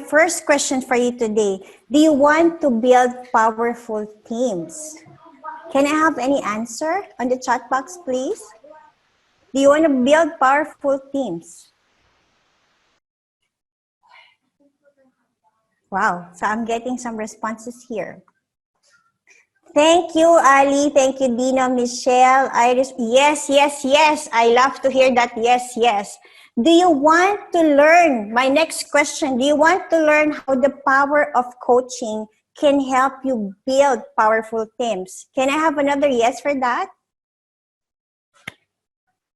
First question for you today. Do you want to build powerful teams? Can I have any answer on the chat box, please? Do you want to build powerful teams? Wow, so I'm getting some responses here. Thank you, Ali. Thank you, Dina, Michelle, Iris. Yes, yes, yes. I love to hear that. Yes, yes. Do you want to learn? My next question. Do you want to learn how the power of coaching can help you build powerful teams? Can I have another yes for that?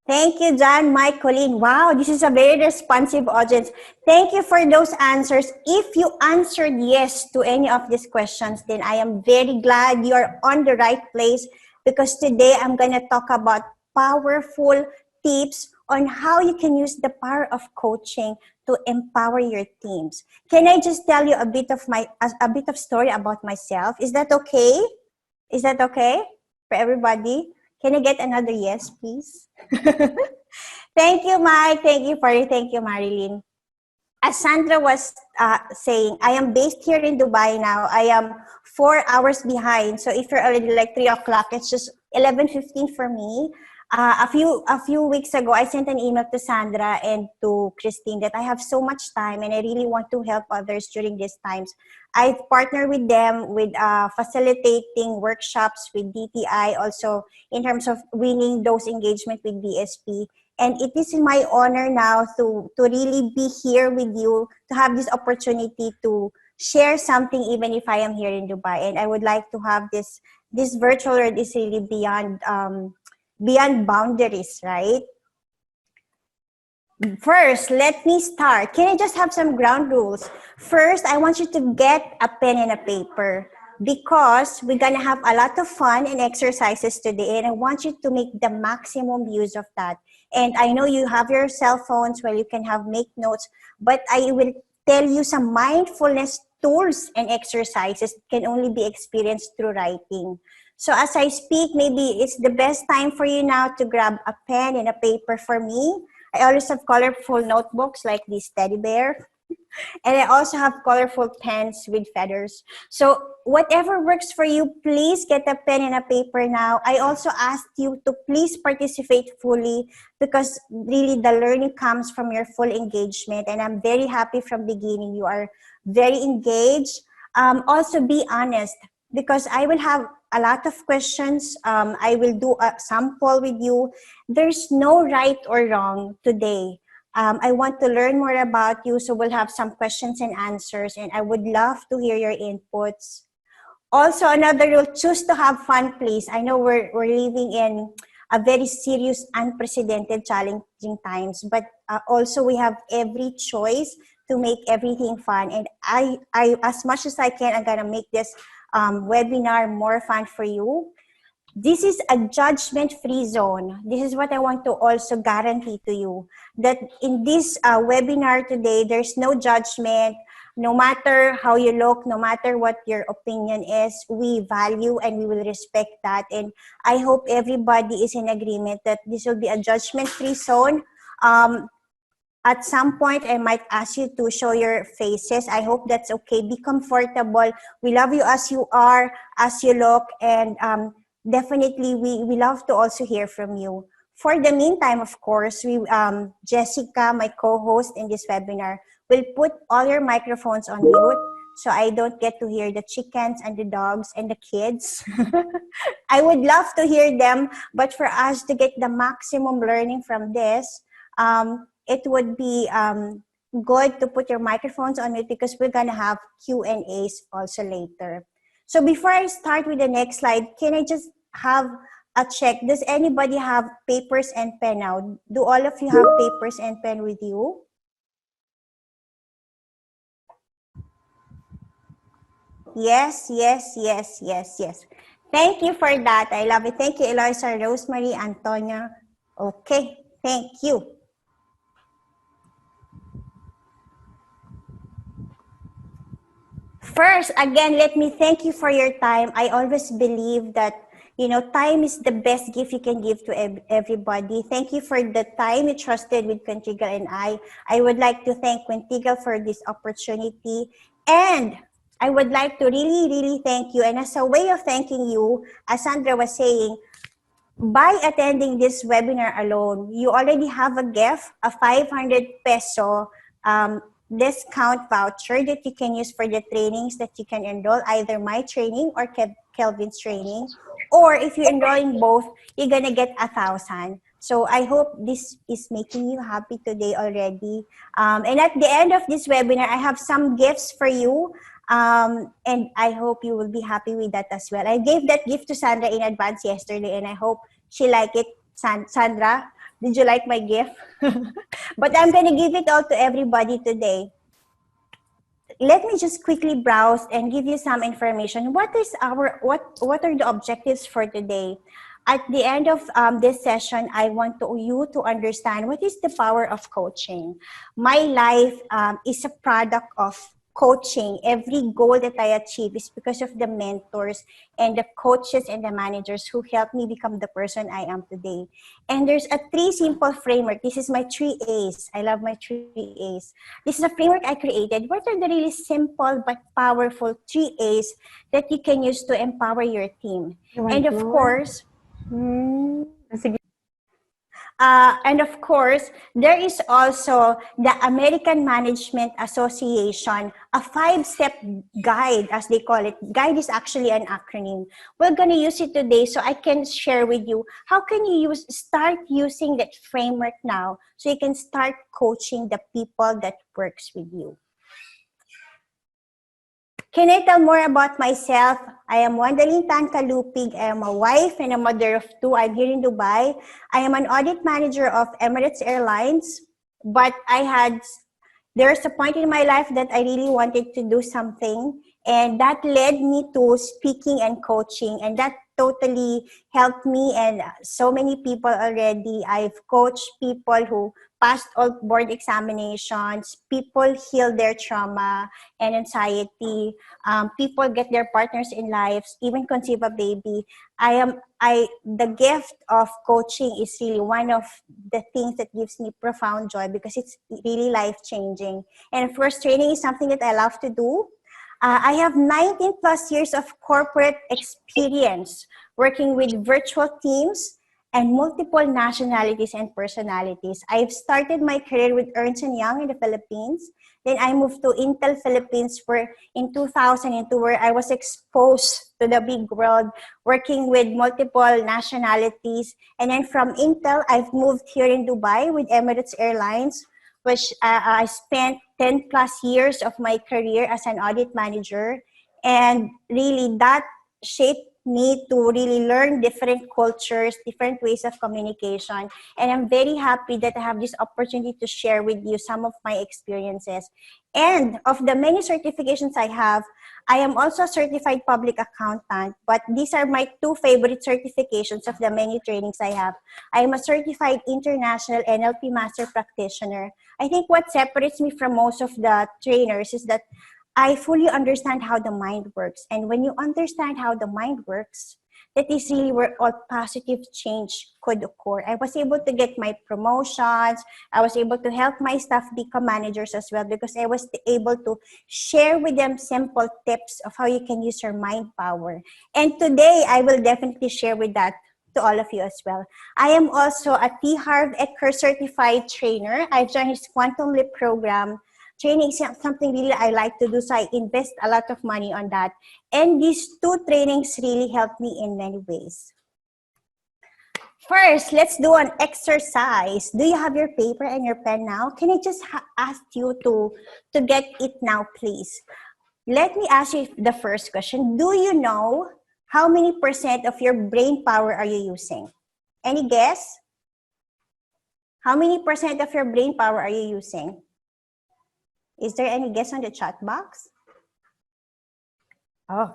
Thank you, John, Mike, Colleen. Wow, this is a very responsive audience. Thank you for those answers. If you answered yes to any of these questions, then I am very glad you are on the right place, because today I'm going to talk about powerful tips on how you can use the power of coaching to empower your teams. Can I just tell you a bit of story about myself? Is that okay? Is that okay for everybody? Can I get another yes, please? Thank you, Mike. Thank you, Marilyn. As Sandra was saying, I am based here in Dubai now. I am 4 hours behind. So if you're already like 3 o'clock, it's just 11:15 for me. A few weeks ago, I sent an email to Sandra and to Christine that I have so much time and I really want to help others during these times. I've partnered with them with facilitating workshops with DTI, also in terms of winning those engagement with BSP. And it is my honor now to really be here with you, to have this opportunity to share something, even if I am here in Dubai. And I would like to have this virtual world is really beyond boundaries, right? First, let me start. Can I just have some ground rules? First, I want you to get a pen and a paper, because we're gonna have a lot of fun and exercises today, and I want you to make the maximum use of that. And I know you have your cell phones where you can make notes, but I will tell you some mindfulness tools and exercises that can only be experienced through writing. So as I speak, maybe it's the best time for you now to grab a pen and a paper. For me, I always have colorful notebooks like this teddy bear. And I also have colorful pens with feathers. So whatever works for you, please get a pen and a paper now. I also asked you to please participate fully, because really the learning comes from your full engagement. And I'm very happy from beginning. You are very engaged. Also be honest, because I will have a lot of questions. I will do a sample with you. There's no right or wrong today. I want to learn more about you, so we'll have some questions and answers, and I would love to hear your inputs. Also, another rule, choose to have fun, please. I know we're living in a very serious, unprecedented, challenging times, but also we have every choice to make everything fun. And I as much as I can, I'm gonna make this webinar more fun for you. This is a judgment-free zone. This is what I want to also guarantee to you, that in this webinar today, there's no judgment. No matter how you look, no matter what your opinion is, we value and we will respect that. And I hope everybody is in agreement that this will be a judgment-free zone. At some point, I might ask you to show your faces. I hope that's okay. Be comfortable. We love you as you are, as you look, and definitely we love to also hear from you. For the meantime, of course, Jessica, my co-host in this webinar, will put all your microphones on mute, so I don't get to hear the chickens and the dogs and the kids. I would love to hear them, but for us to get the maximum learning from this, it would be good to put your microphones on mute, because we're gonna have Q&As also later. So before I start with the next slide, can I just have a check? Does anybody have papers and pen now? Do all of you have papers and pen with you? Yes, yes, yes, yes, yes. Thank you for that. I love it. Thank you, Eloisa, Rosemary, Antonia. Okay, thank you. First, again, let me thank you for your time. I always believe that, You know, time is the best gift you can give to everybody. Thank you for the time you trusted with Quintegral and I would like to thank Quintegral for this opportunity. And I would like to really, really thank you. And as a way of thanking you, as Sandra was saying, by attending this webinar alone, you already have a gift, a 500 peso discount voucher that you can use for the trainings that you can enroll, either my training or Kelvin's training. Or if you enroll in both, you're going to get 1,000. So I hope this is making you happy today already. And at the end of this webinar, I have some gifts for you. And I hope you will be happy with that as well. I gave that gift to Sandra in advance yesterday, and I hope she liked it. Sandra, did you like my gift? But I'm going to give it all to everybody today. Let me just quickly browse and give you some information. What are the objectives for today? At the end of this session, I want you to understand what is the power of coaching. My life is a product of coaching. Every goal that I achieve is because of the mentors and the coaches and the managers who helped me become the person I am today. And there's a 3 simple framework. This is my 3 A's. I love my 3 A's. This is a framework I created. What are the really simple but powerful 3 A's that you can use to empower your team? And of course, there is also the American Management Association, a 5-step guide, as they call it. Guide is actually an acronym. We're going to use it today so I can share with you how can you start using that framework now so you can start coaching the people that works with you. Can I tell more about myself? I am Wandalyn Tan Kalupig. I am a wife and a mother of 2. I'm here in Dubai. I am an audit manager of Emirates Airlines, but there's a point in my life that I really wanted to do something, and that led me to speaking and coaching, and that totally helped me and so many people already. I've coached people who passed all board examinations, people heal their trauma and anxiety, people get their partners in life, even conceive a baby. The gift of coaching is really one of the things that gives me profound joy because it's really life-changing. And of course, training is something that I love to do. I have 19 plus years of corporate experience working with virtual teams and multiple nationalities and personalities. I've started my career with Ernst & Young in the Philippines. Then I moved to Intel Philippines in 2002, where I was exposed to the big world, working with multiple nationalities. And then from Intel, I've moved here in Dubai with Emirates Airlines, which I spent 10 plus years of my career as an audit manager. And really that shaped me to really learn different cultures, different ways of communication. And I'm very happy that I have this opportunity to share with you some of my experiences. And of the many certifications I have, I am also a certified public accountant, but these are my 2 favorite certifications of the many trainings I have. I am a certified international NLP master practitioner. I think what separates me from most of the trainers is that I fully understand how the mind works. And when you understand how the mind works, that is really where all positive change could occur. I was able to get my promotions. I was able to help my staff become managers as well because I was able to share with them simple tips of how you can use your mind power. And today, I will definitely share with that to all of you as well. I am also a T. Harv Eker certified trainer. I've joined his Quantum Leap program. Training is something really I like to do, so I invest a lot of money on that. And these 2 trainings really helped me in many ways. First, let's do an exercise. Do you have your paper and your pen now? Can I just ask you to get it now, please? Let me ask you the first question. Do you know how many % of your brain power are you using? Any guess? How many % of your brain power are you using? Is there any guess on the chat box? Oh,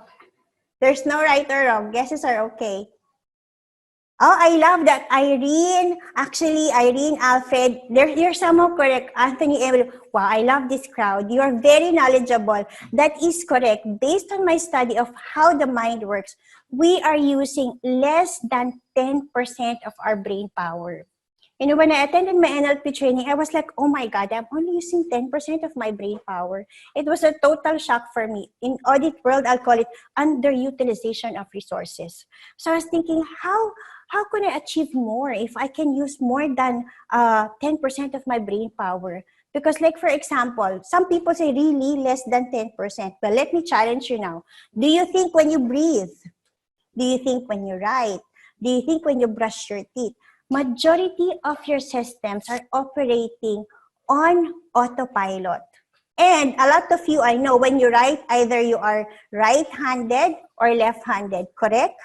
there's no right or wrong. Guesses are okay. Oh, I love that. Irene, actually, Irene, Alfred, you're somehow correct. Anthony, Emily, wow, I love this crowd. You are very knowledgeable. That is correct. Based on my study of how the mind works, we are using less than 10% of our brain power. You know, when I attended my NLP training, I was like, oh my God, I'm only using 10% of my brain power. It was a total shock for me. In audit world, I'll call it underutilization of resources. So I was thinking, how can I achieve more if I can use more than 10% of my brain power? Because like, for example, some people say really less than 10%. But let me challenge you now. Do you think when you breathe? Do you think when you write? Do you think when you brush your teeth? Majority of your systems are operating on autopilot. And a lot of you, I know, when you write, either you are right-handed or left-handed, correct?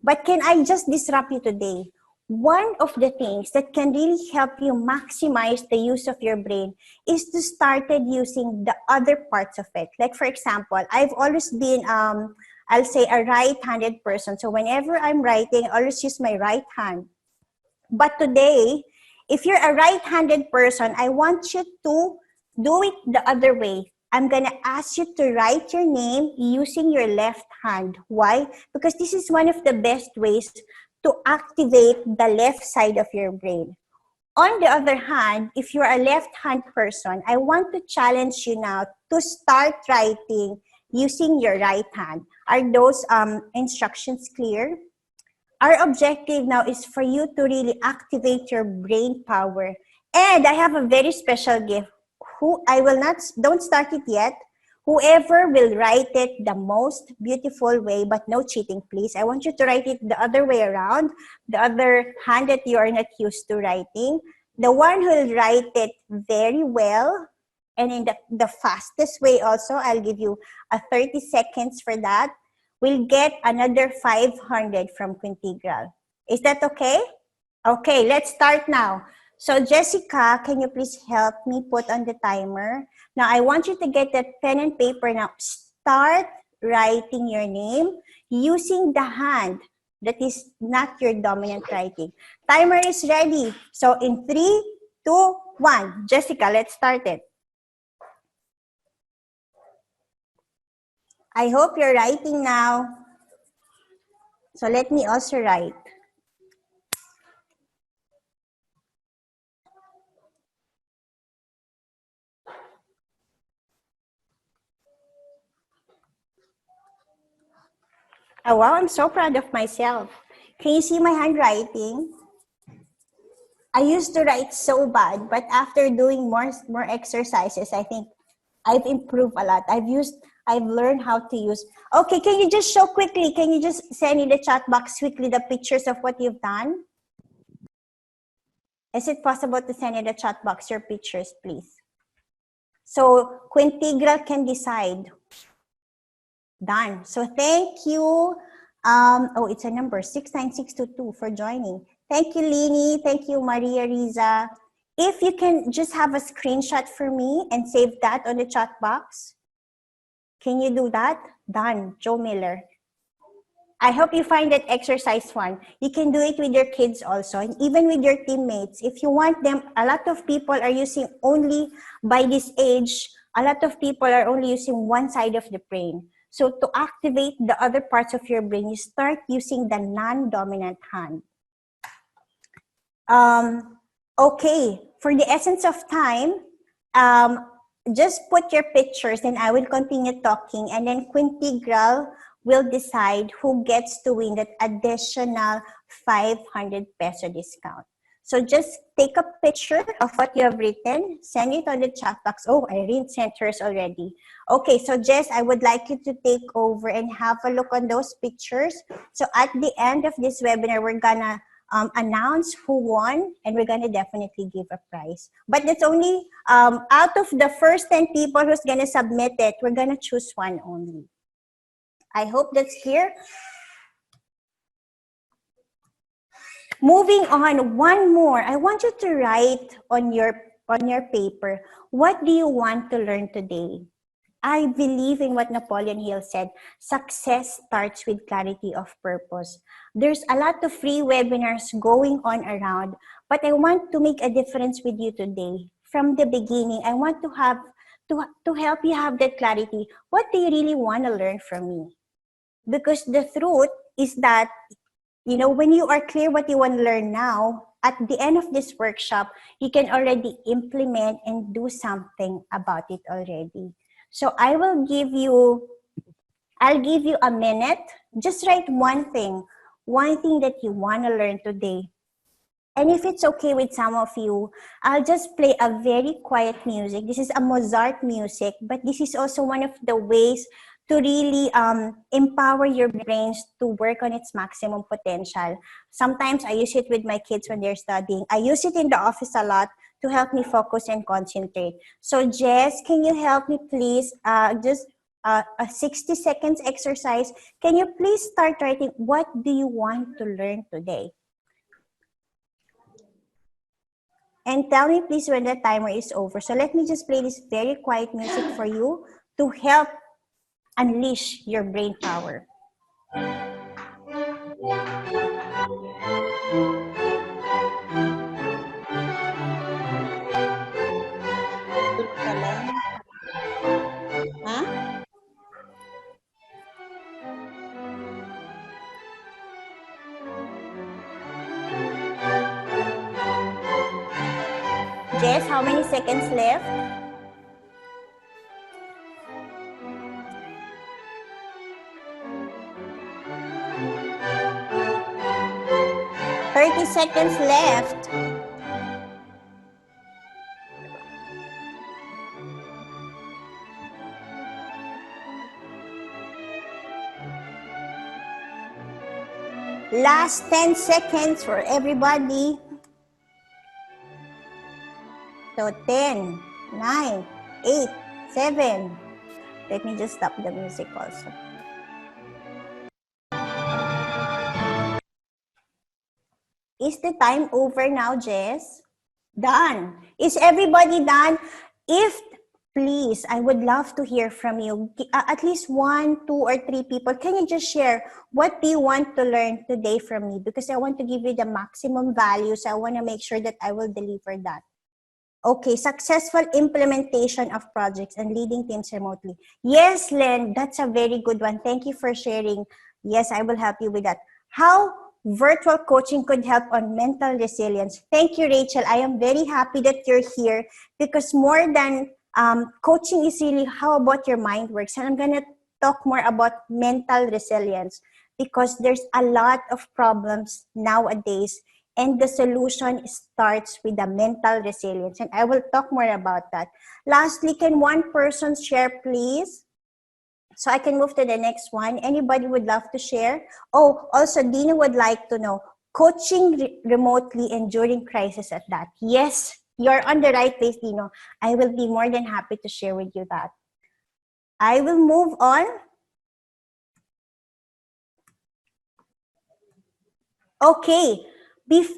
But can I just disrupt you today? One of the things that can really help you maximize the use of your brain is to start using the other parts of it. Like, for example, I've always been, I'll say, a right-handed person. So whenever I'm writing, I always use my right hand. But today, if you're a right-handed person, I want you to do it the other way. I'm going to ask you to write your name using your left hand. Why? Because this is one of the best ways to activate the left side of your brain. On the other hand, if you're a left-hand person, I want to challenge you now to start writing using your right hand. Are those instructions clear? Our objective now is for you to really activate your brain power. And I have a very special gift. Don't start it yet. Whoever will write it the most beautiful way, but no cheating, please. I want you to write it the other way around, the other hand that you are not used to writing. The one who will write it very well and in the fastest way also, I'll give you a 30 seconds for that, will get another 500 from Quintegral. Is that okay? Okay, let's start now. So Jessica, can you please help me put on the timer? Now I want you to get that pen and paper now. Start writing your name using the hand that is not your dominant writing. Timer is ready. So in 3, 2, 1. Jessica, let's start it. I hope you're writing now. So let me also write. Oh, wow, I'm so proud of myself. Can you see my handwriting? I used to write so bad, but after doing more exercises, I think I've improved a lot. I've learned how to use. Okay, can you just show quickly? Can you just send in the chat box quickly the pictures of what you've done? Is it possible to send in the chat box your pictures, please? So Quintegral can decide. Done. So thank you. Oh, it's a number 69622 for joining. Thank you, Lini. Thank you, Maria Riza. If you can just have a screenshot for me and save that on the chat box. Can you do that? Done. Joe Miller. I hope you find that exercise fun. You can do it with your kids also, and even with your teammates. If you want them, a lot of people are using only, by this age, a lot of people are only using one side of the brain. So to activate the other parts of your brain, you start using the non-dominant hand. Okay, for the essence of time, just put your pictures and I will continue talking, and then Quintegral will decide who gets to win that additional 500 peso discount. So just take a picture of what you have written, send it on the chat box. Oh, Irene sent hers already. Okay, so Jess, I would like you to take over and have a look on those pictures. So at the end of this webinar, we're gonna announce who won, and we're gonna definitely give a prize. But it's only out of the first 10 people who's gonna submit it, we're gonna choose one only. I hope that's clear. Moving on, one more. I want you to write on your paper, what do you want to learn today? I believe in what Napoleon Hill said. Success starts with clarity of purpose. There's a lot of free webinars going on around, but I want to make a difference with you today. From the beginning, I want to have to help you have that clarity. What do you really want to learn from me? Because the truth is that, you know, when you are clear what you want to learn now, at the end of this workshop, you can already implement and do something about it already. So I'll give you a minute. Just write one thing that you want to learn today. And if it's okay with some of you, I'll just play a very quiet music. This is a Mozart music, but this is also one of the ways to really empower your brains to work on its maximum potential. Sometimes I use it with my kids when they're studying. I use it in the office a lot to help me focus and concentrate. So Jess, can you help me please? Just a 60 seconds exercise. Can you please start writing, what do you want to learn today? And tell me please when the timer is over. So let me just play this very quiet music for you to help unleash your brain power. Huh? Jess, how many seconds left? 30 seconds left. Last 10 seconds for everybody. So 10, 9, 8, 7. Let me just stop the music also. Is the time over now, Jess? Done. Is everybody done? If, please, I would love to hear from you. At least 1, 2, or 3 people. Can you just share what do you want to learn today from me? Because I want to give you the maximum value. So I want to make sure that I will deliver that. Okay, successful implementation of projects and leading teams remotely. Yes, Len, that's a very good one. Thank you for sharing. Yes, I will help you with that. How virtual coaching could help on mental resilience. Thank you, Rachel. I am very happy that you're here because more than coaching is really how about your mind works. And I'm going to talk more about mental resilience because there's a lot of problems nowadays and the solution starts with the mental resilience. And I will talk more about that. Lastly, can one person share, please? So I can move to the next one. Anybody would love to share? Oh, also, Dina would like to know, coaching remotely and during crisis at that. Yes, you're on the right place, Dino. I will be more than happy to share with you that. I will move on. Okay.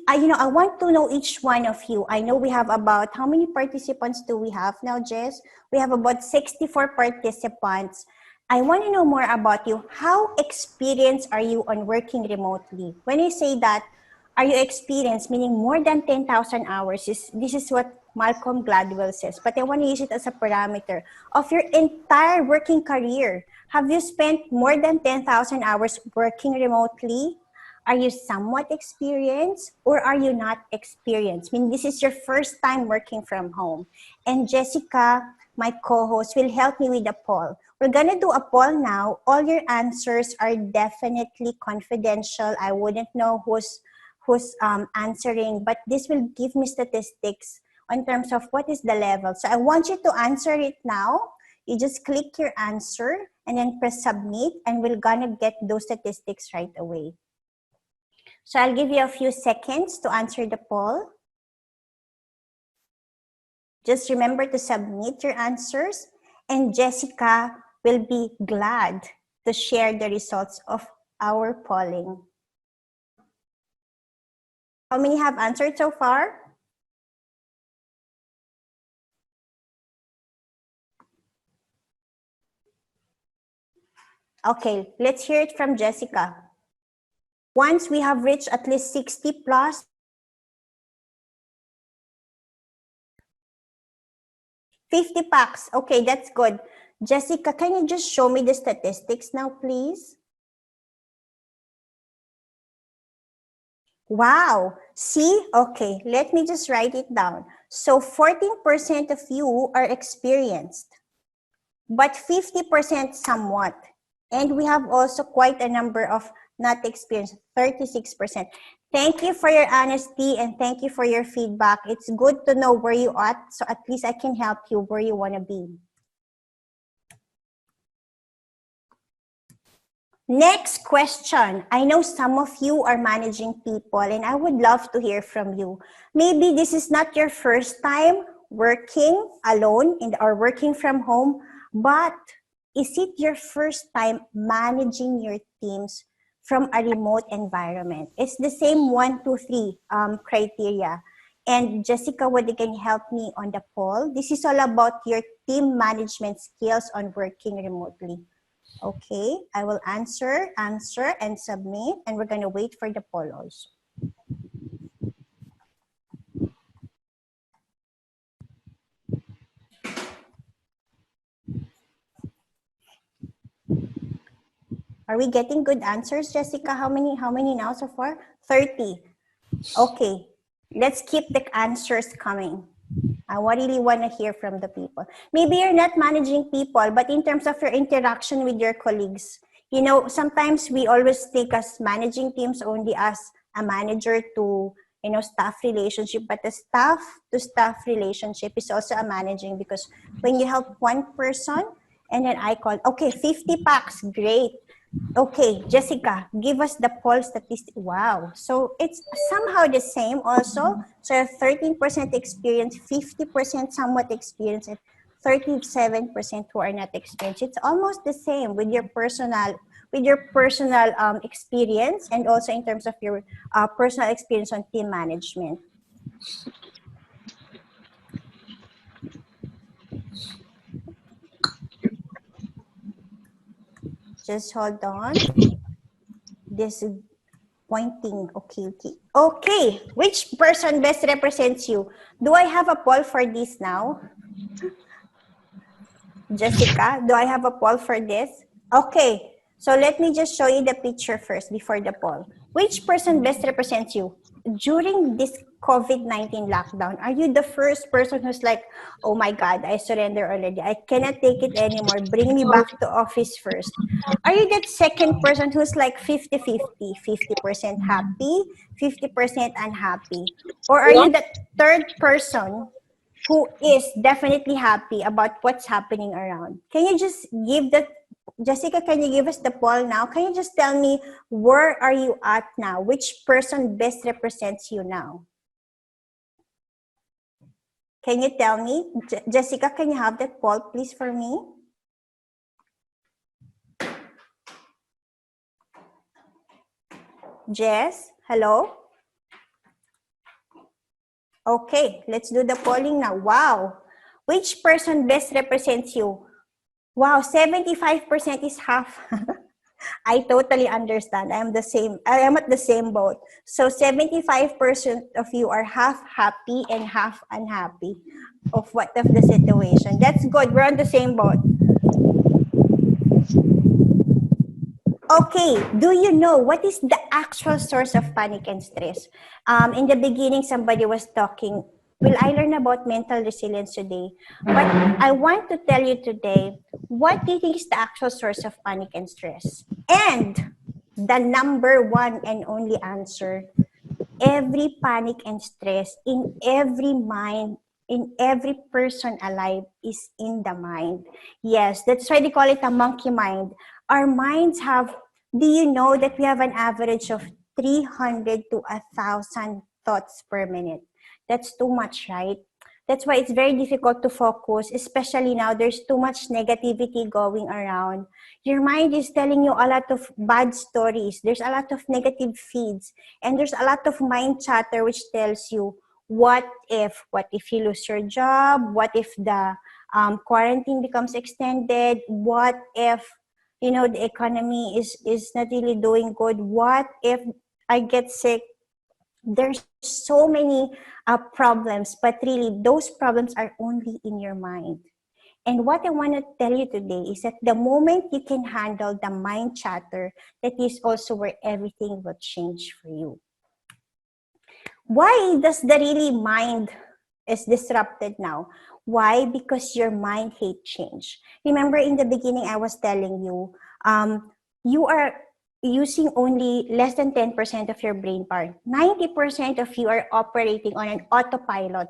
I want to know each one of you. I know we have about, how many participants do we have now, Jess? We have about 64 participants. I want to know more about you. How experienced are you on working remotely? When I say that, are you experienced, meaning more than 10,000 hours? This is what Malcolm Gladwell says, but I want to use it as a parameter of your entire working career. Have you spent more than 10,000 hours working remotely? Are you somewhat experienced or are you not experienced? I mean, this is your first time working from home. And Jessica, my co-host, will help me with a poll. We're going to do a poll now. All your answers are definitely confidential. I wouldn't know who's answering, but this will give me statistics in terms of what is the level. So I want you to answer it now. You just click your answer and then press submit, and we're going to get those statistics right away. So I'll give you a few seconds to answer the poll. Just remember to submit your answers, and Jessica will be glad to share the results of our polling. How many have answered so far? Okay, let's hear it from Jessica. Once we have reached at least 60 plus, 50 packs. Okay, that's good. Jessica, can you just show me the statistics now, please? Wow. See? Okay, let me just write it down. So 14% of you are experienced, but 50% somewhat. And we have also quite a number of not experienced, 36%. Thank you for your honesty and thank you for your feedback. It's good to know where you are, so at least I can help you where you want to be. Next question. I know some of you are managing people and I would love to hear from you. Maybe this is not your first time working alone or working from home, but is it your first time managing your teams from a remote environment? It's the same 1, 2, 3 criteria. And Jessica, would you can help me on the poll? This is all about your team management skills on working remotely. Okay, I will answer, and submit, and we're gonna wait for the poll also. Are we getting good answers, Jessica? How many now so far? 30. Okay, let's keep the answers coming. I really want to hear from the people. Maybe you're not managing people, but in terms of your interaction with your colleagues, you know, sometimes we always think as managing teams only as a manager to, you know, staff relationship, but the staff to staff relationship is also a managing, because when you help one person and then I call, okay, 50 packs, great. Okay, Jessica, give us the poll statistic. Wow. So it's somehow the same also. So 13% experience, 50% somewhat experienced, and 37% who are not experienced. It's almost the same with your personal experience, and also in terms of your personal experience on team management. Just hold on. This is pointing. Okay, okay. Okay, which person best represents you? Do I have a poll for this now? Jessica, do I have a poll for this? Okay, so let me just show you the picture first before the poll. Which person best represents you? During this COVID-19 lockdown, are you the first person who's like, oh my God, I surrender already. I cannot take it anymore. Bring me back to office first. Are you that second person who's like 50-50, 50% happy, 50% unhappy? Or are you the third person who is definitely happy about what's happening around? Can you just give the, Jessica, can you give us the poll now? Can you just tell me, where are you at now? Which person best represents you now? Can you tell me? Jessica, can you have that poll please for me? Jess, hello? Okay, let's do the polling now. Wow. Which person best represents you? Wow, 75% is half. I totally understand. I am at the same boat. So 75% of you are half happy and half unhappy of the situation. That's good. We're on the same boat. Okay, do you know what is the actual source of panic and stress? In the beginning, somebody was talking, will I learn about mental resilience today? But I want to tell you today, what do you think is the actual source of panic and stress? And the number one and only answer, every panic and stress in every mind, in every person alive, is in the mind. Yes, that's why they call it a monkey mind. Our minds have, do you know that we have an average of 300 to 1,000 thoughts per minute? That's too much, right? That's why it's very difficult to focus, especially now there's too much negativity going around. Your mind is telling you a lot of bad stories. There's a lot of negative feeds. And there's a lot of mind chatter which tells you, what if you lose your job? What if the quarantine becomes extended? What if you know, the economy is not really doing good. What if I get sick? There's so many problems, but really those problems are only in your mind. And what I want to tell you today is that the moment you can handle the mind chatter, that is also where everything will change for you. Why does the really mind is disrupted now? Why? Because your mind hate change. Remember in the beginning, I was telling you, you are using only less than 10% of your brain power. 90% of you are operating on an autopilot.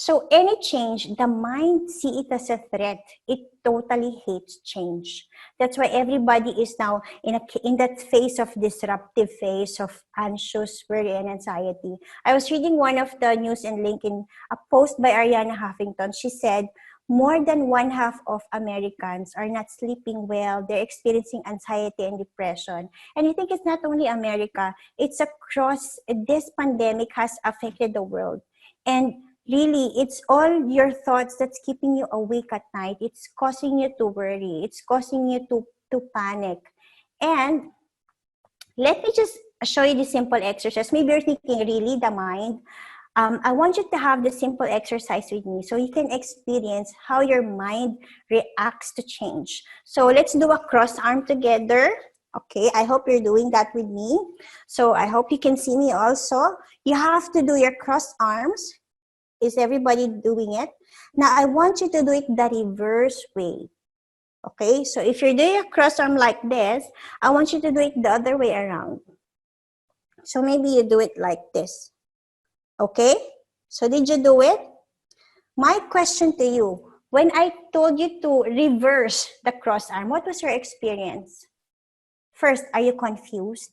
So any change, the mind see it as a threat. It totally hates change. That's why everybody is now in that phase of disruptive phase of anxious, worry, and anxiety. I was reading one of the news and link in a post by Ariana Huffington. She said, more than one half of Americans are not sleeping well. They're experiencing anxiety and depression. And I think it's not only America, it's across, this pandemic has affected the world. And really, it's all your thoughts that's keeping you awake at night. It's causing you to worry. It's causing you to panic. And let me just show you the simple exercise. Maybe you're thinking, really, the mind? I want you to have the simple exercise with me so you can experience how your mind reacts to change. So let's do a cross arm together. Okay, I hope you're doing that with me. So I hope you can see me also. You have to do your cross arms. Is everybody doing it? Now, I want you to do it the reverse way. Okay, so if you're doing a cross arm like this, I want you to do it the other way around. So maybe you do it like this. Okay, so did you do it? My question to you, when I told you to reverse the cross arm, what was your experience? First, are you confused?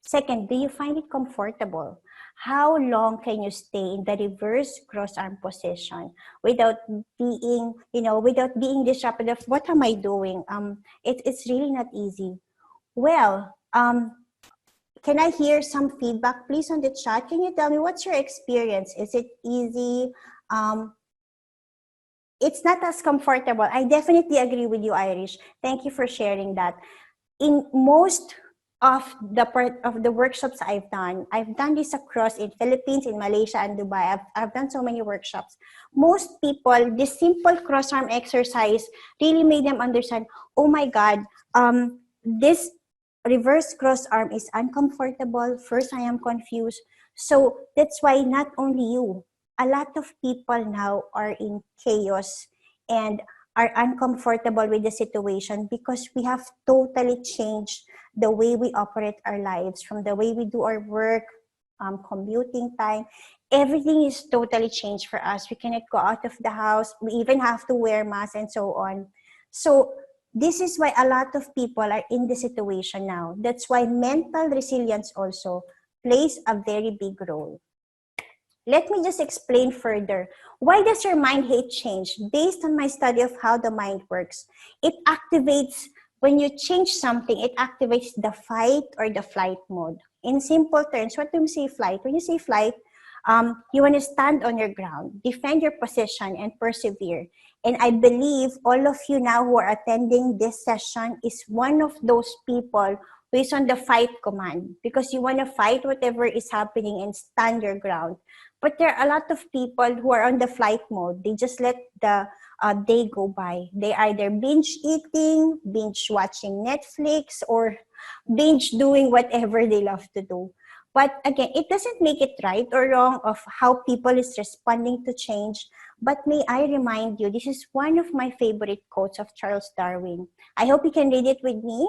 Second, do you find it comfortable? How long can you stay in the reverse cross arm position without being, without being disrupted of what am I doing? It's really not easy. Well, can I hear some feedback, please, on the chat? Can you tell me what's your experience? Is it easy? It's not as comfortable. I definitely agree with you, Irish. Thank you for sharing that. In most of the workshops I've done this across in Philippines, in Malaysia, and Dubai. I've done so many workshops. Most people, this simple cross arm exercise really made them understand, oh my God, this reverse cross arm is uncomfortable. First, I am confused. So that's why not only you, a lot of people now are in chaos and are uncomfortable with the situation because we have totally changed the way we operate our lives, from the way we do our work, commuting time. Everything is totally changed for us. We cannot go out of the house. We even have to wear masks and so on. So this is why a lot of people are in the situation now. That's why mental resilience also plays a very big role. Let me just explain further. Why does your mind hate change? Based on my study of how the mind works, it activates, when you change something, it activates the fight or the flight mode. In simple terms, what do you say flight? When you say flight, you want to stand on your ground, defend your position, and persevere. And I believe all of you now who are attending this session is one of those people who is on the fight command, because you want to fight whatever is happening and stand your ground. But there are a lot of people who are on the flight mode. They just let the day go by. They either binge eating, binge watching Netflix, or binge doing whatever they love to do. But again, it doesn't make it right or wrong of how people is responding to change. But may I remind you, this is one of my favorite quotes of Charles Darwin. I hope you can read it with me.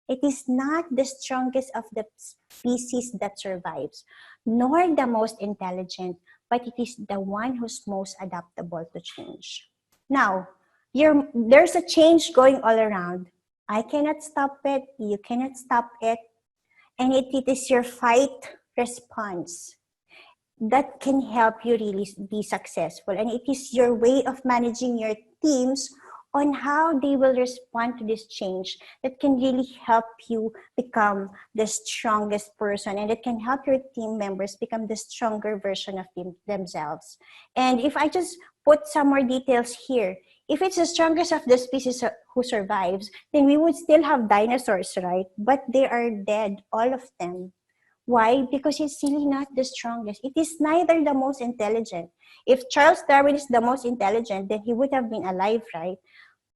It is not the strongest of the species that survives, nor the most intelligent, but it is the one who's most adaptable to change. Now, there's a change going all around. I cannot stop it. You cannot stop it. And it is your fight response that can help you really be successful. And it is your way of managing your teams on how they will respond to this change that can really help you become the strongest person, and it can help your team members become the stronger version of themselves. And if I just put some more details here, if it's the strongest of the species who survives, then we would still have dinosaurs, right? But they are dead, all of them. Why? Because it's really not the strongest. It is neither the most intelligent. If Charles Darwin is the most intelligent, then he would have been alive, right?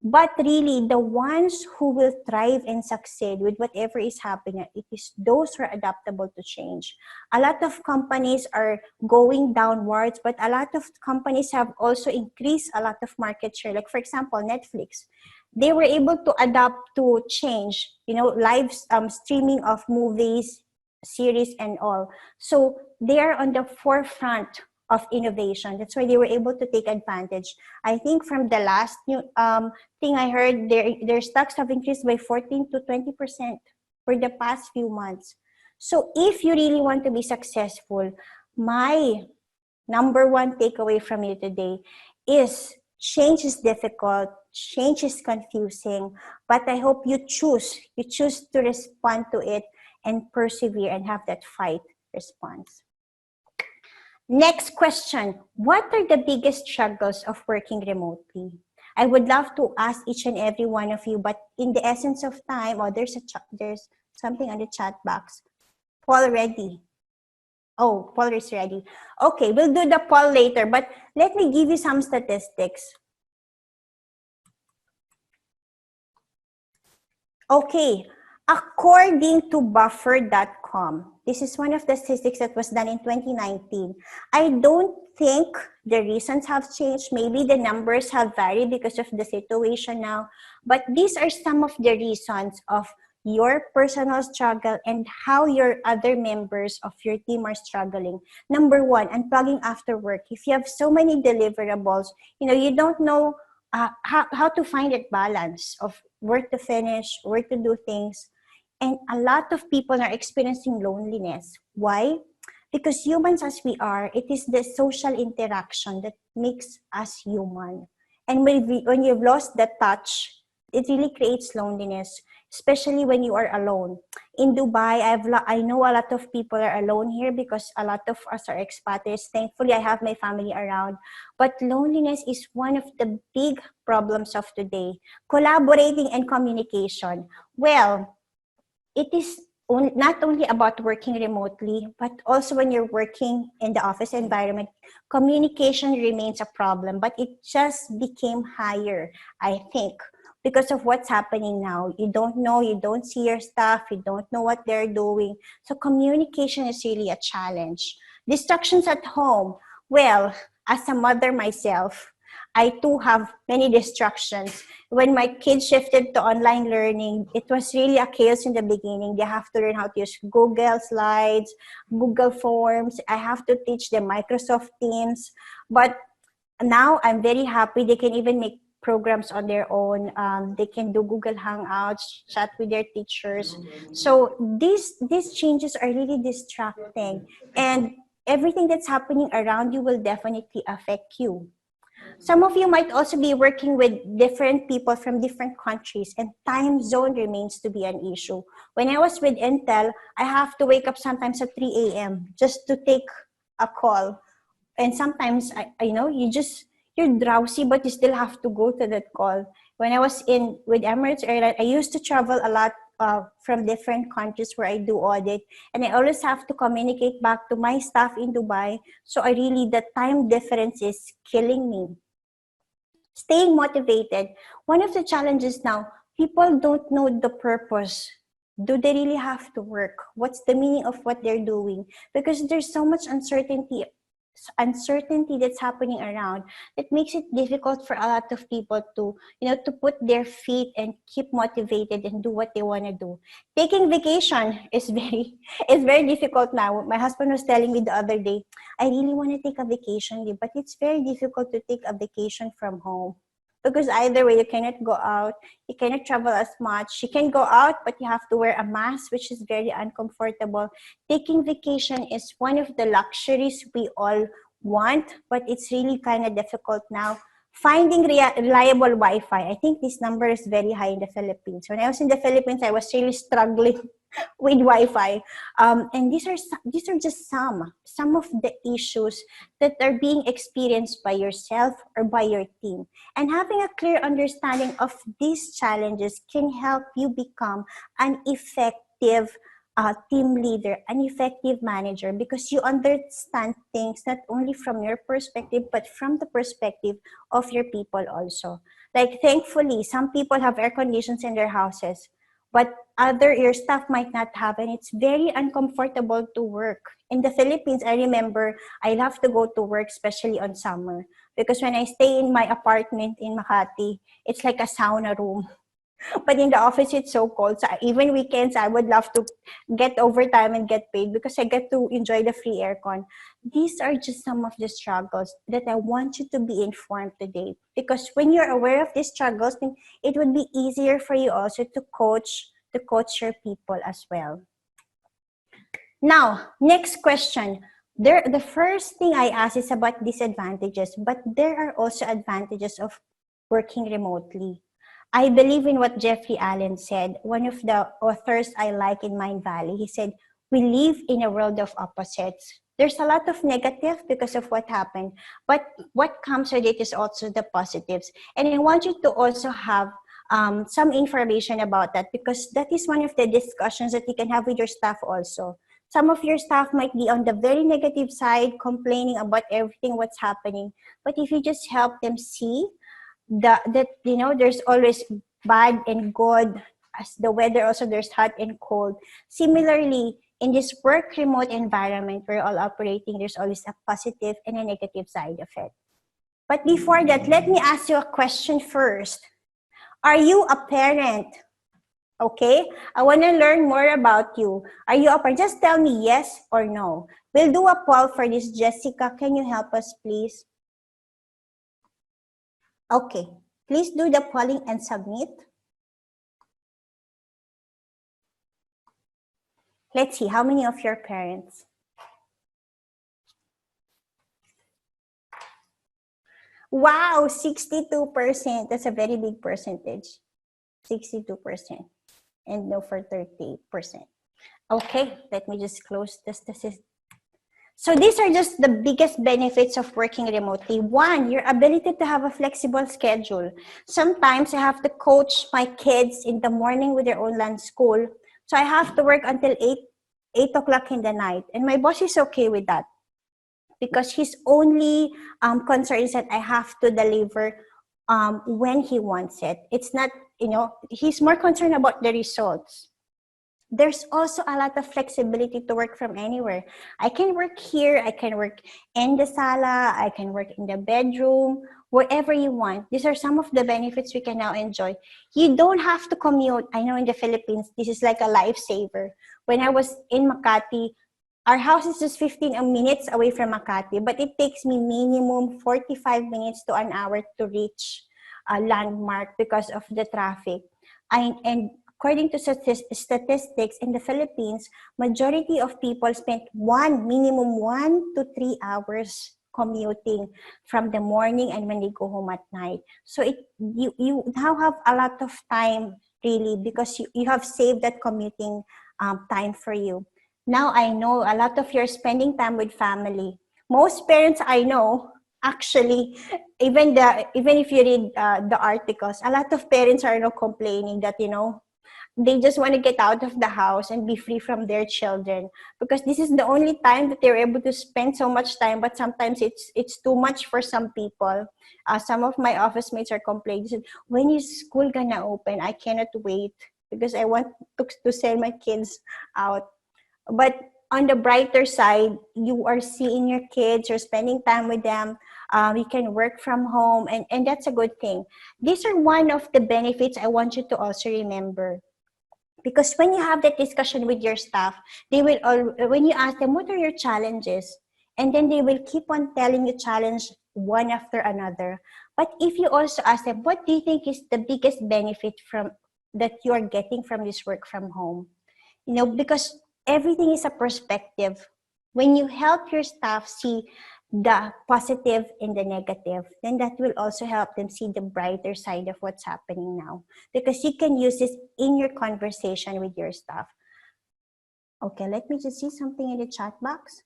But really, the ones who will thrive and succeed with whatever is happening, it is those who are adaptable to change. A lot of companies are going downwards, but a lot of companies have also increased a lot of market share. Like, for example, Netflix. They were able to adapt to change, live streaming of movies, series, and all. So they are on the forefront of innovation. That's why they were able to take advantage. I think from the last new thing I heard, their stocks have increased by 14 to 20% for the past few months. So if you really want to be successful, my number one takeaway from you today is change is difficult, change is confusing, but I hope you choose to respond to it and persevere and have that fight response. Next question, what are the biggest struggles of working remotely? I would love to ask each and every one of you, but in the essence of time, there's something on the chat box. Paul ready? Oh, Paul is ready. Okay, we'll do the poll later, but let me give you some statistics. Okay, according to buffer.com, this is one of the statistics that was done in 2019. I don't think the reasons have changed. Maybe the numbers have varied because of the situation now, but these are some of the reasons of your personal struggle and how your other members of your team are struggling. Number one, unplugging after work. If you have so many deliverables, you don't know how to find that balance of where to finish, where to do things. And a lot of people are experiencing loneliness. Why? Because humans as we are, it is the social interaction that makes us human. And when you've lost that touch, it really creates loneliness, especially when you are alone. In Dubai, I know a lot of people are alone here because a lot of us are expatriates. Thankfully, I have my family around. But loneliness is one of the big problems of today. Collaborating and communication. Well, it is not only about working remotely, but also when you're working in the office environment, communication remains a problem, but it just became higher, I think, because of what's happening now. You don't know, you don't see your staff, you don't know what they're doing. So communication is really a challenge. Distractions at home. Well, as a mother myself, I too have many distractions. When my kids shifted to online learning, it was really a chaos in the beginning. They have to learn how to use Google Slides, Google Forms. I have to teach them Microsoft Teams. But now I'm very happy. They can even make programs on their own. They can do Google Hangouts, chat with their teachers. So these changes are really distracting. And everything that's happening around you will definitely affect you. Some of you might also be working with different people from different countries, and time zone remains to be an issue. When I was with Intel, I have to wake up sometimes at 3 a.m. just to take a call. And sometimes, you're drowsy, but you still have to go to that call. When I was with Emirates Airline, I used to travel a lot from different countries where I do audit, and I always have to communicate back to my staff in Dubai. So the time difference is killing me. Staying motivated. One of the challenges now, people don't know the purpose. Do they really have to work? What's the meaning of what they're doing? Because there's so much uncertainty that's happening around that makes it difficult for a lot of people to put their feet and keep motivated and do what they want to do. Taking vacation is very difficult now. My husband was telling me the other day, I really want to take a vacation, but it's very difficult to take a vacation from home. Because either way, you cannot go out, you cannot travel as much. You can go out, but you have to wear a mask, which is very uncomfortable. Taking vacation is one of the luxuries we all want, but it's really kind of difficult now. Finding reliable Wi-Fi. I think this number is very high in the Philippines. When I was in the Philippines, I was really struggling with Wi-Fi. And these are just some of the issues that are being experienced by yourself or by your team. And having a clear understanding of these challenges can help you become an effective team leader, an effective manager, because you understand things not only from your perspective, but from the perspective of your people also. Like, thankfully, some people have air conditions in their houses, but your staff might not have, and it's very uncomfortable to work. In the Philippines, I remember I love to go to work, especially on summer, because when I stay in my apartment in Makati, it's like a sauna room. But in the office, it's so cold. So even weekends, I would love to get overtime and get paid because I get to enjoy the free aircon. These are just some of the struggles that I want you to be informed today. Because when you're aware of these struggles, then it would be easier for you also to coach your people as well. Now, next question. The first thing I ask is about disadvantages, but there are also advantages of working remotely. I believe in what Jeffrey Allen said, one of the authors I like in Mind Valley. He said, we live in a world of opposites. There's a lot of negative because of what happened, but what comes with it is also the positives. And I want you to also have some information about that, because that is one of the discussions that you can have with your staff also. Some of your staff might be on the very negative side, complaining about everything what's happening. But if you just help them see that there's always bad and good, as the weather also there's hot and cold. Similarly, in this work remote environment we're all operating, there's always a positive and a negative side of it. But before that, let me ask you a question first. Are you a parent? Okay, I want to learn more about you. Are you a parent? Just tell me yes or no. We'll do a poll for this. Jessica, can you help us, please? Okay, please do the polling and submit. Let's see, how many of your parents? Wow, 62%. That's a very big percentage. 62%. And no for 30%. Okay, let me just close this. So these are just the biggest benefits of working remotely. One, your ability to have a flexible schedule. Sometimes I have to coach my kids in the morning with their online school. So I have to work until 8 o'clock in the night. And my boss is okay with that, because his only concern is that I have to deliver when he wants it. It's not, he's more concerned about the results. There's also a lot of flexibility to work from anywhere. I can work here, I can work in the sala, I can work in the bedroom, wherever you want. These are some of the benefits we can now enjoy. You don't have to commute. I know in the Philippines, this is like a lifesaver. When I was in Makati, our house is just 15 minutes away from Makati, but it takes me minimum 45 minutes to an hour to reach a landmark because of the traffic. And according to statistics in the Philippines, majority of people spend minimum 1 to 3 hours commuting from the morning and when they go home at night. So you now have a lot of time, really, because you have saved that commuting time for you. Now I know a lot of you're spending time with family. Most parents I know, actually, even if you read the articles, a lot of parents are now complaining that they just want to get out of the house and be free from their children, because this is the only time that they're able to spend so much time. But sometimes it's too much for some people. Some of my office mates are complaining, said, when is school gonna open? I cannot wait because I want to send my kids out. But on the brighter side, you are seeing your kids, you're spending time with them. You can work from home, and that's a good thing. These are one of the benefits I want you to also remember. Because when you have that discussion with your staff, they will when you ask them, what are your challenges? And then they will keep on telling you challenge one after another. But if you also ask them, what do you think is the biggest benefit that you are getting from this work from home? Because everything is a perspective. When you help your staff see the positive and the negative, then that will also help them see the brighter side of what's happening now. Because you can use this in your conversation with your staff. Okay, let me just see something in the chat box.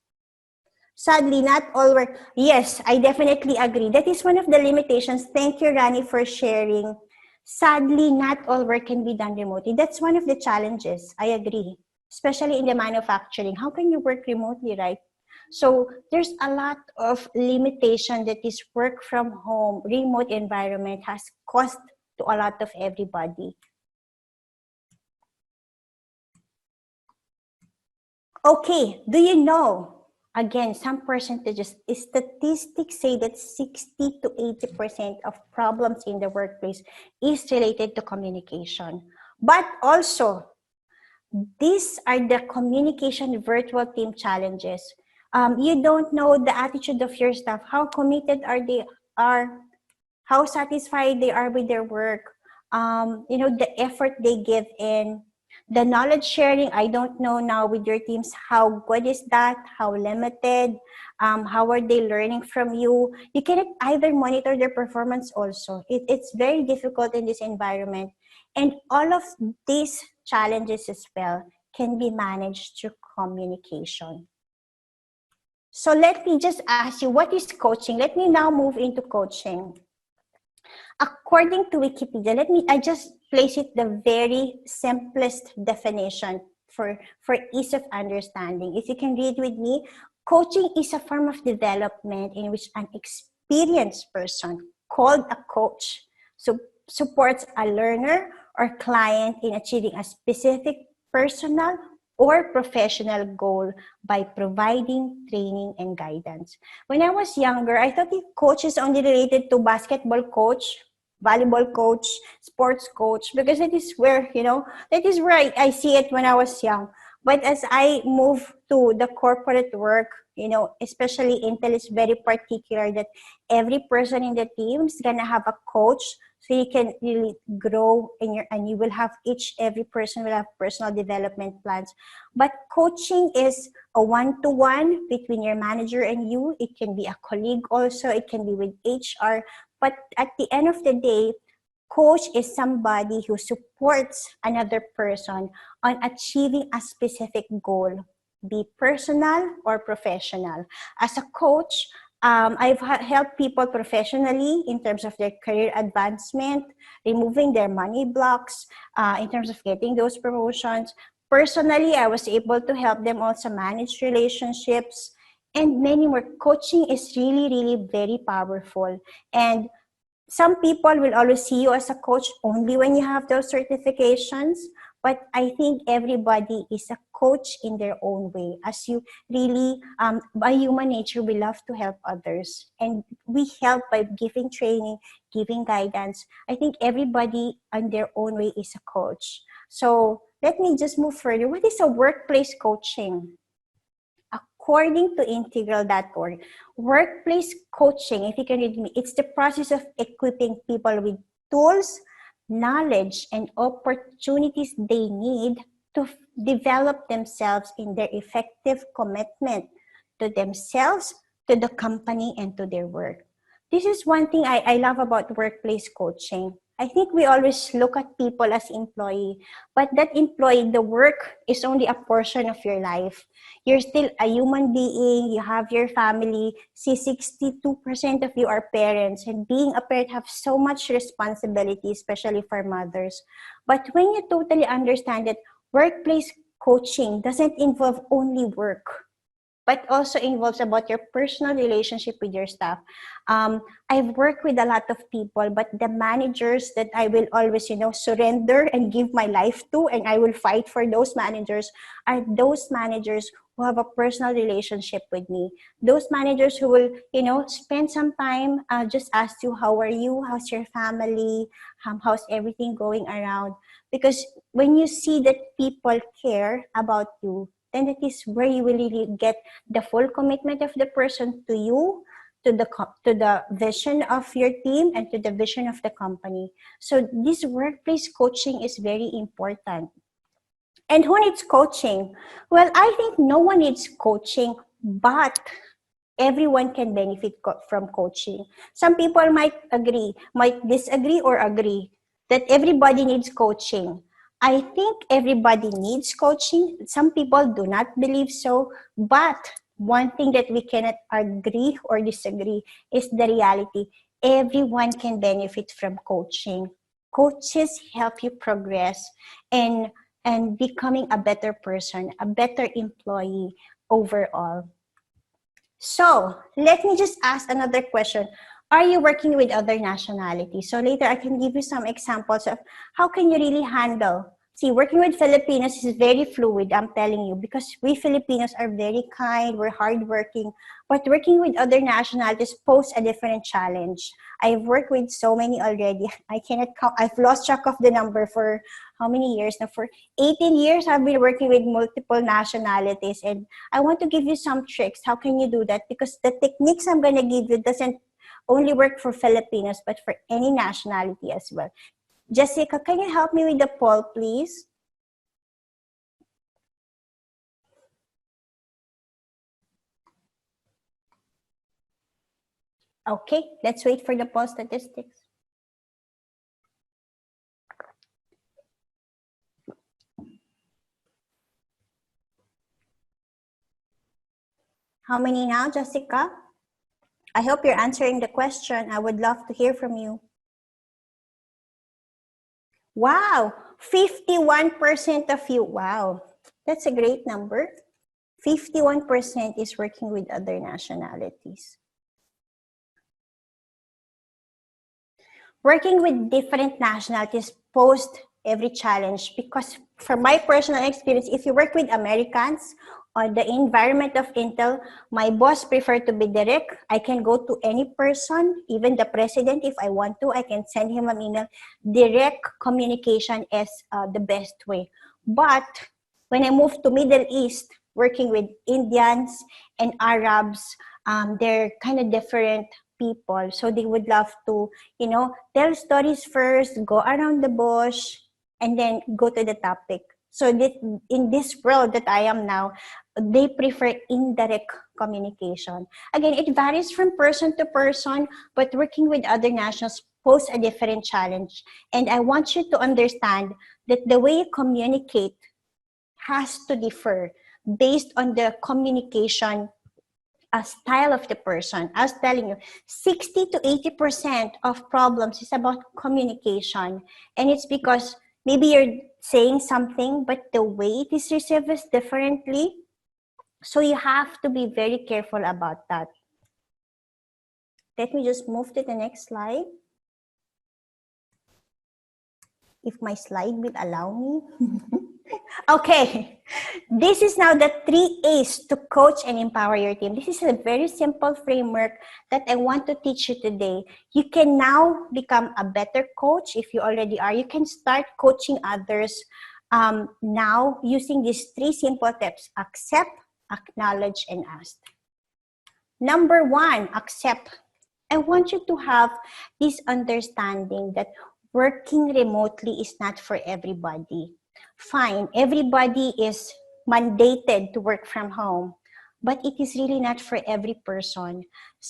Sadly, not all work. Yes, I definitely agree. That is one of the limitations. Thank you, Rani, for sharing. Sadly, not all work can be done remotely. That's one of the challenges. I agree, especially in the manufacturing. How can you work remotely, right? So there's a lot of limitation that this work from home, remote environment has caused to a lot of everybody. Okay, do you know? Again, some percentages, statistics say that 60 to 80% of problems in the workplace is related to communication. But also, these are the communication virtual team challenges. You don't know the attitude of your staff. How committed are how satisfied they are with their work, the effort they give in, the knowledge sharing. I don't know now with your teams, how good is that, how limited, how are they learning from you? You cannot either monitor their performance also. It's very difficult in this environment. And all of these challenges as well can be managed through communication. So let me just ask you, what is coaching? Let me now move into coaching. According to Wikipedia, I just place it the very simplest definition for ease of understanding. If you can read with me, coaching is a form of development in which an experienced person called a coach supports a learner or client in achieving a specific personal or professional goal by providing training and guidance. When I was younger, I thought coach is only related to basketball coach, volleyball coach, sports coach, because that is where, I see it when I was young. But as I move to the corporate work, especially Intel is very particular that every person in the team is gonna have a coach, so you can really grow and you will have every person will have personal development plans. But coaching is a one-to-one between your manager and you. It can be a colleague also, it can be with HR. But at the end of the day, coach is somebody who supports another person on achieving a specific goal, be personal or professional. As a coach, I've helped people professionally in terms of their career advancement, removing their money blocks, in terms of getting those promotions. Personally, I was able to help them also manage relationships and many more. Coaching is really, really very powerful. And some people will always see you as a coach only when you have those certifications, but I think everybody is a coach in their own way. As you really, by human nature, we love to help others, and we help by giving training, giving guidance. I think everybody in their own way is a coach. So let me just move further. What is a workplace coaching? According to integral.org, workplace coaching, if you can read me, it's the process of equipping people with tools, knowledge, and opportunities they need to develop themselves in their effective commitment to themselves, to the company, and to their work. This is one thing I love about workplace coaching. I think we always look at people as employee, but that employee, the work is only a portion of your life. You're still a human being, you have your family. See, 62% of you are parents, and being a parent have so much responsibility, especially for mothers. But when you totally understand that workplace coaching doesn't involve only work, but also involves about your personal relationship with your staff. I've worked with a lot of people, but the managers that I will always, surrender and give my life to, and I will fight for those managers, are those managers who have a personal relationship with me. Those managers who will, spend some time, just ask you, how are you? How's your family? How's everything going around? Because when you see that people care about you, then that is where you will really get the full commitment of the person to you, to the vision of your team, and to the vision of the company. So this workplace coaching is very important. And who needs coaching? Well, I think no one needs coaching, but everyone can benefit from coaching. Some people might disagree or agree that everybody needs coaching. I think everybody needs coaching. Some people do not believe so, but one thing that we cannot agree or disagree is the reality. Everyone can benefit from coaching. Coaches help you progress and becoming a better person, a better employee overall. So let me just ask another question. Are you working with other nationalities? So later I can give you some examples of how can you really handle. See, working with Filipinos is very fluid, I'm telling you, because we Filipinos are very kind, we're hardworking, but working with other nationalities pose a different challenge. I've worked with so many already. I cannot count. I've lost track of the number for how many years now? For 18 years, I've been working with multiple nationalities, and I want to give you some tricks. How can you do that? Because the techniques I'm going to give you doesn't only work for Filipinos, but for any nationality as well. Jessica, can you help me with the poll, please? Okay, let's wait for the poll statistics. How many now, Jessica? I hope you're answering the question. I would love to hear from you. Wow, 51% of you. Wow, that's a great number. 51% is working with other nationalities. Working with different nationalities posed every challenge because from my personal experience, if you work with Americans on the environment of Intel, my boss preferred to be direct. I can go to any person, even the president, if I want to. I can send him an email. Direct communication is the best way. But when I moved to Middle East, working with Indians and Arabs, they're kind of different people. So they would love to, tell stories first, go around the bush, and then go to the topic. So that in this world that I am now, they prefer indirect communication. Again, it varies from person to person, but working with other nationals pose a different challenge. And I want you to understand that the way you communicate has to differ based on the communication style of the person. I was telling you, 60 to 80% of problems is about communication. And it's because maybe you're saying something, but the way it is received is differently. So you have to be very careful about that. Let me just move to the next slide. If my slide will allow me. Okay, this is now the 3 A's to coach and empower your team. This is a very simple framework that I want to teach you today. You can now become a better coach if you already are. You can start coaching others now using these 3 simple steps: accept, acknowledge, and ask. Number 1, accept. I want you to have this understanding that working remotely is not for everybody. Fine, everybody is mandated to work from home, but it is really not for every person.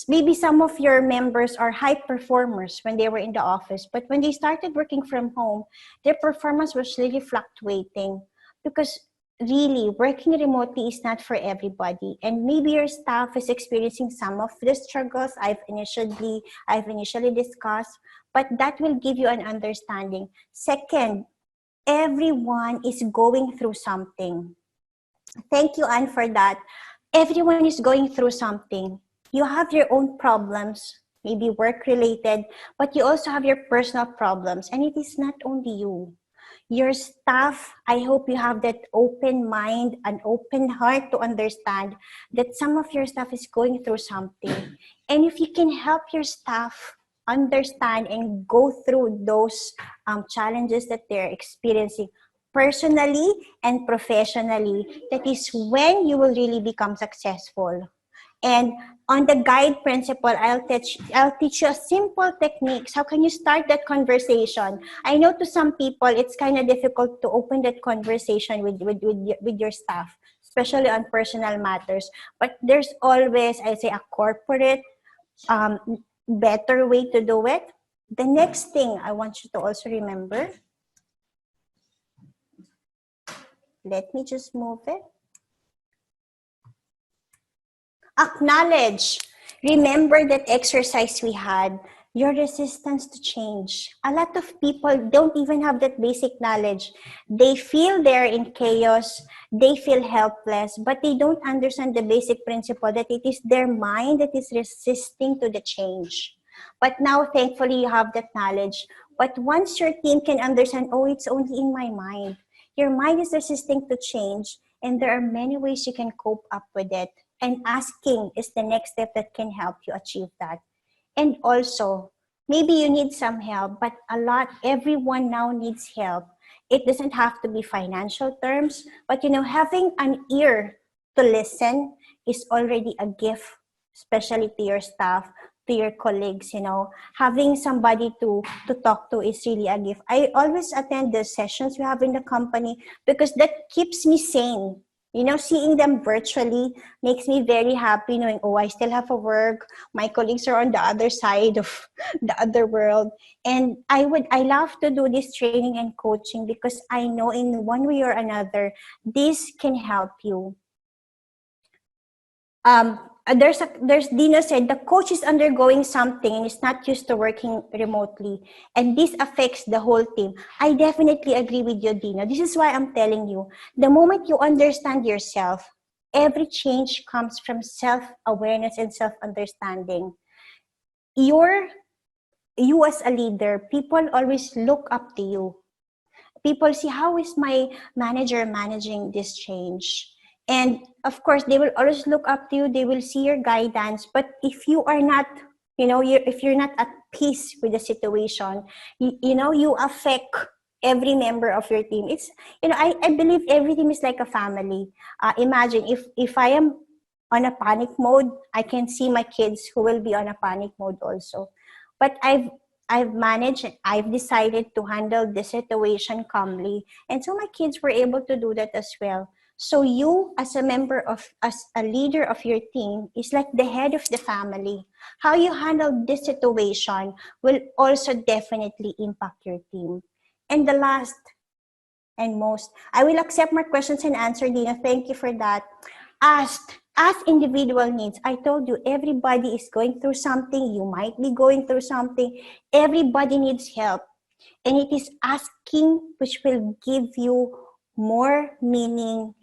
Maybe some of your members are high performers when they were in the office, but when they started working from home, their performance was really fluctuating because really working remotely is not for everybody. And maybe your staff is experiencing some of the struggles I've initially discussed, but that will give you an understanding. Second, everyone is going through something. Thank you, Anne, for that. Everyone is going through something. You have your own problems, maybe work-related, but you also have your personal problems, and it is not only you. Your staff, I hope you have that open mind, an open heart to understand that some of your staff is going through something. And if you can help your staff understand and go through those challenges that they're experiencing personally and professionally, that is when you will really become successful. And on the guide principle, I'll teach you a simple techniques. How can you start that conversation? I know to some people, it's kind of difficult to open that conversation with your staff, especially on personal matters. But there's always, I say, a corporate better way to do it. The next thing I want you to also remember Let me just move it. Acknowledge. Remember that exercise we had, your resistance to change. A lot of people don't even have that basic knowledge. They feel they're in chaos, they feel helpless, but they don't understand the basic principle that it is their mind that is resisting to the change. But now, thankfully, you have that knowledge. But once your team can understand, oh, it's only in my mind. Your mind is resisting to change, and there are many ways you can cope up with it. And asking is the next step that can help you achieve that. And also, maybe you need some help, but everyone now needs help. It doesn't have to be financial terms, but having an ear to listen is already a gift, especially to your staff, to your colleagues. Having somebody to talk to is really a gift. I always attend the sessions we have in the company because that keeps me sane. Seeing them virtually makes me very happy knowing, oh, I still have a work. My colleagues are on the other side of the other world. And I love to do this training and coaching because I know in one way or another, this can help you. There's Dino said, the coach is undergoing something and is not used to working remotely. And this affects the whole team. I definitely agree with you, Dino. This is why I'm telling you, the moment you understand yourself, every change comes from self-awareness and self-understanding. You as a leader, people always look up to you. People see, how is my manager managing this change? And of course, they will always look up to you. They will see your guidance. But if you are not, if you're not at peace with the situation, you affect every member of your team. It's, I believe every team is like a family. Imagine if I am on a panic mode, I can see my kids who will be on a panic mode also. But I've managed, I've decided to handle the situation calmly. And so my kids were able to do that as well. So you, as a leader of your team, is like the head of the family. How you handle this situation will also definitely impact your team. And the last and most, I will accept more questions and answer, Dina. Thank you for that. As individual needs, I told you, everybody is going through something. You might be going through something. Everybody needs help. And it is asking which will give you more meaning,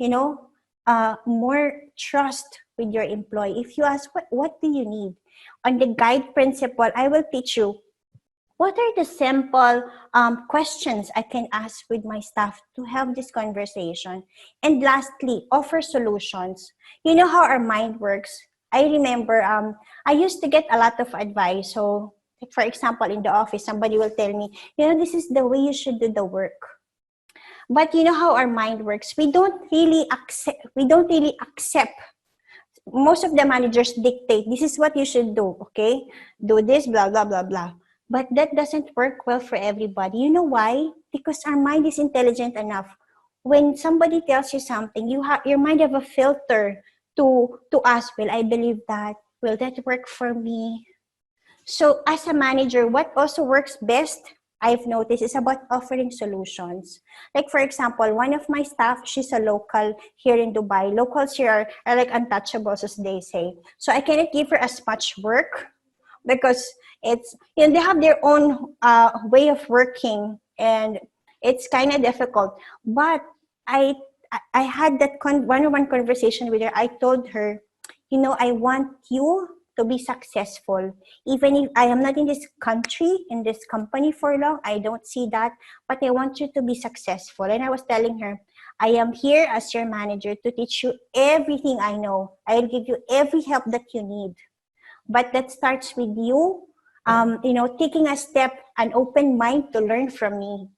more trust with your employee. If you ask, what do you need? On the guide principle, I will teach you what are the simple questions I can ask with my staff to have this conversation. And lastly, offer solutions. You know how our mind works. I remember I used to get a lot of advice. So, for example, in the office, somebody will tell me, this is the way you should do the work. But you know how our mind works. We don't really accept. Most of the managers dictate, this is what you should do, okay? Do this, blah, blah, blah, blah. But that doesn't work well for everybody. You know why? Because our mind is intelligent enough. When somebody tells you something, your mind have a filter to ask, will I believe that? Will that work for me? So as a manager, what also works best, I've noticed, is about offering solutions. Like, for example, one of my staff, she's a local here in Dubai. Locals here are like untouchables, as they say. So I cannot give her as much work because it's, they have their own way of working and it's kind of difficult. But I had that one-on-one conversation with her. I told her, I want you to be successful. Even if I am not in this country, in this company for long, I don't see that, but I want you to be successful. And I was telling her, I am here as your manager to teach you everything I know. I'll give you every help that you need. But that starts with you, taking a step, an open mind to learn from me.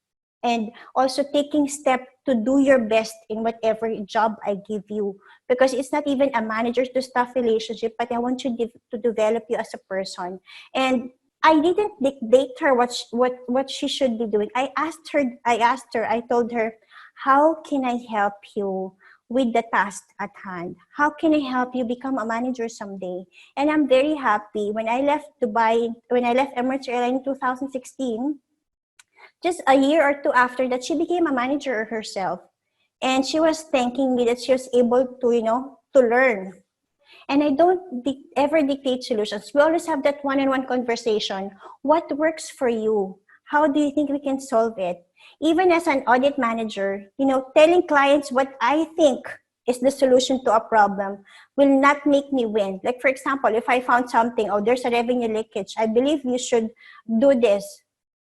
And also taking step to do your best in whatever job I give you. Because it's not even a manager to staff relationship, but I want you to develop you as a person. And I didn't dictate her what she should be doing. I told her, how can I help you with the task at hand? How can I help you become a manager someday? And I'm very happy when I left Dubai, when I left Emirates Airline in 2016, just a year or two after that, she became a manager herself. And she was thanking me that she was able to, to learn. And I don't ever dictate solutions. We always have that one-on-one conversation. What works for you? How do you think we can solve it? Even as an audit manager, telling clients what I think is the solution to a problem will not make me win. Like, for example, if I found something, oh, there's a revenue leakage, I believe you should do this.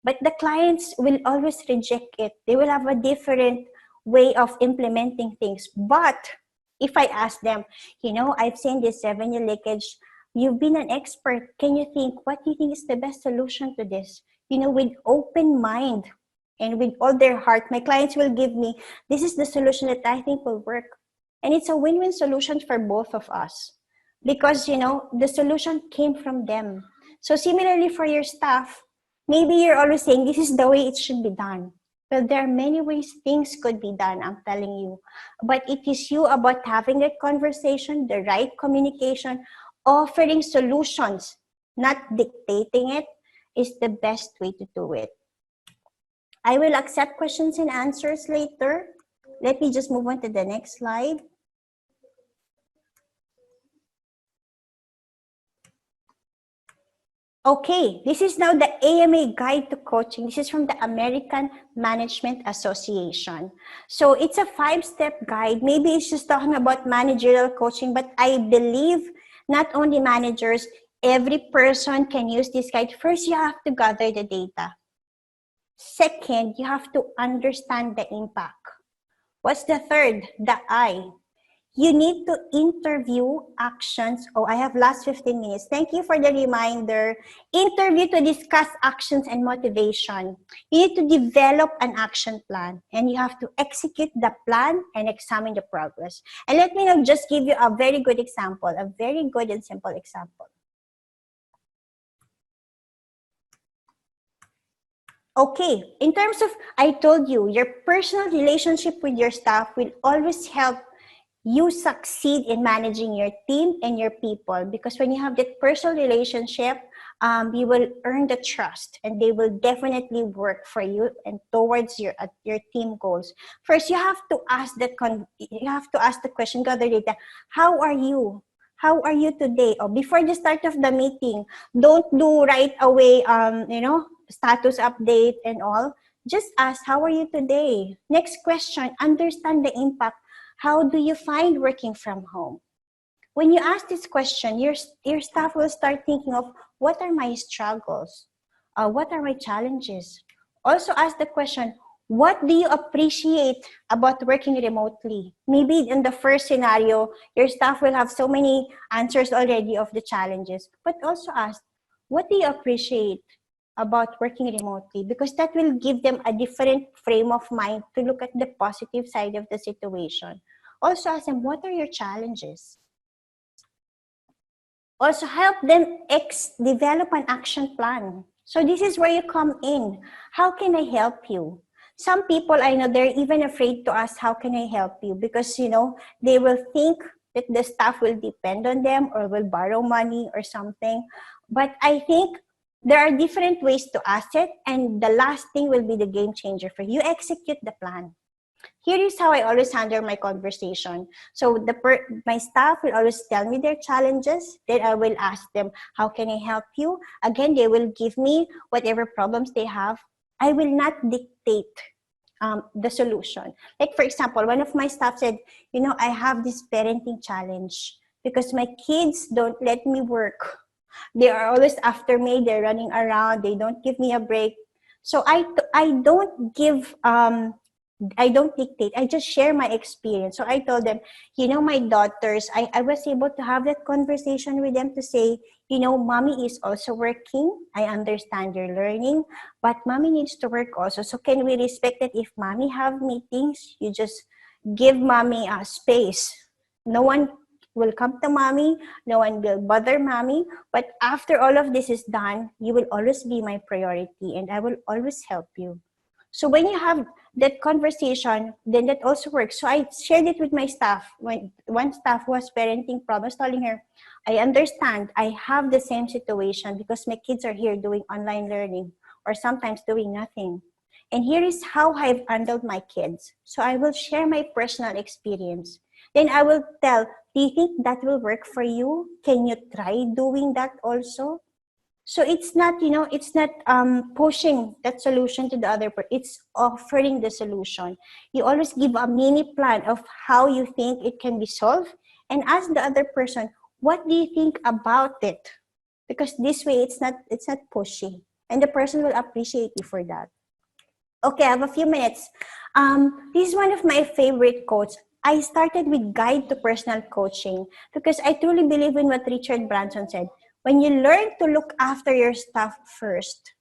But the clients will always reject it. They will have a different way of implementing things. But if I ask them, I've seen this revenue leakage, you've been an expert, can you think, what do you think is the best solution to this? With open mind and with all their heart, my clients will give me, this is the solution that I think will work. And it's a win-win solution for both of us because, the solution came from them. So similarly for your staff, maybe you're always saying, this is the way it should be done. Well, there are many ways things could be done, I'm telling you. But it is you about having a conversation, the right communication, offering solutions, not dictating it, is the best way to do it. I will accept questions and answers later. Let me just move on to the next slide. Okay, this is now the AMA Guide to Coaching. This is from the American Management Association. So it's a 5-step guide. Maybe it's just talking about managerial coaching, but I believe not only managers, every person can use this guide. First, you have to gather the data. Second, you have to understand the impact. What's the third? The I. You need to interview actions. Oh, I have last 15 minutes. Thank you for the reminder. Interview to discuss actions and motivation. You need to develop an action plan and you have to execute the plan and examine the progress. And let me now just give you a very good example, a very good and simple example. Okay, in terms of, I told you, your personal relationship with your staff will always help you succeed in managing your team and your people, because when you have that personal relationship, you will earn the trust and they will definitely work for you and towards your team goals. First, you have to ask the question, gather data. How are you? How are you today? Or before the start of the meeting, don't do right away, status update and all. Just ask, how are you today? Next question, understand the impact. How do you find working from home? When you ask this question, your staff will start thinking of, what are my struggles? What are my challenges? Also ask the question, what do you appreciate about working remotely? Maybe in the first scenario, your staff will have so many answers already of the challenges, but also ask, what do you appreciate about working remotely? Because that will give them a different frame of mind to look at the positive side of the situation. Also ask them, what are your challenges? Also help them develop an action plan. So this is where you come in. How can I help you? Some people, I know, they're even afraid to ask, how can I help you? Because, they will think that the staff will depend on them or will borrow money or something. But I think there are different ways to ask it, and the last thing will be the game changer for you. Execute the plan. Here is how I always handle my conversation. So my staff will always tell me their challenges. Then I will ask them, how can I help you? Again, they will give me whatever problems they have. I will not dictate the solution. Like, for example, one of my staff said, I have this parenting challenge because my kids don't let me work. They are always after me. They're running around. They don't give me a break. So I don't give, I don't dictate. I just share my experience. So I told them, my daughters, I was able to have that conversation with them to say, mommy is also working. I understand you're learning, but mommy needs to work also. So can we respect that if mommy have meetings, you just give mommy a space. No one will come to mommy, no one will bother mommy, but after all of this is done, you will always be my priority and I will always help you. So when you have that conversation, then that also works. So I shared it with my staff. When one staff was parenting problems, telling her, I understand, I have the same situation because my kids are here doing online learning or sometimes doing nothing. And here is how I've handled my kids. So I will share my personal experience. Then I will tell, do you think that will work for you? Can you try doing that also? So it's not, it's not pushing that solution to the other person. It's offering the solution. You always give a mini plan of how you think it can be solved and ask the other person, what do you think about it? Because this way it's not pushy, and the person will appreciate you for that. Okay, I have a few minutes. This is one of my favorite quotes. I started with Guide to Personal Coaching because I truly believe in what Richard Branson said. When you learn to look after your stuff first.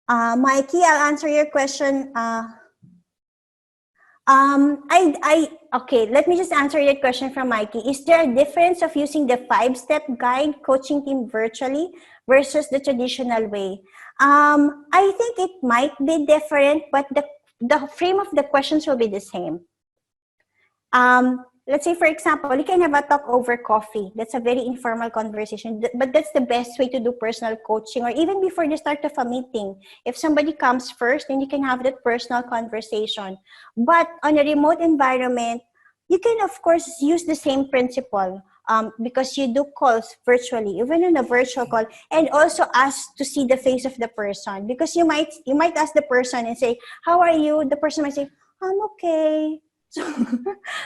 Mikey, I'll answer your question. Okay, let me just answer your question from Mikey. Is there a difference of using the 5-step guide coaching team virtually versus the traditional way? I think it might be different, but the frame of the questions will be the same. Let's say, for example, you can have a talk over coffee. That's a very informal conversation, but that's the best way to do personal coaching, or even before the start of a meeting. If somebody comes first, then you can have that personal conversation. But on a remote environment, you can, of course, use the same principle because you do calls virtually, even on a virtual call, and also ask to see the face of the person. Because you might ask the person and say, "How are you?" The person might say, "I'm okay."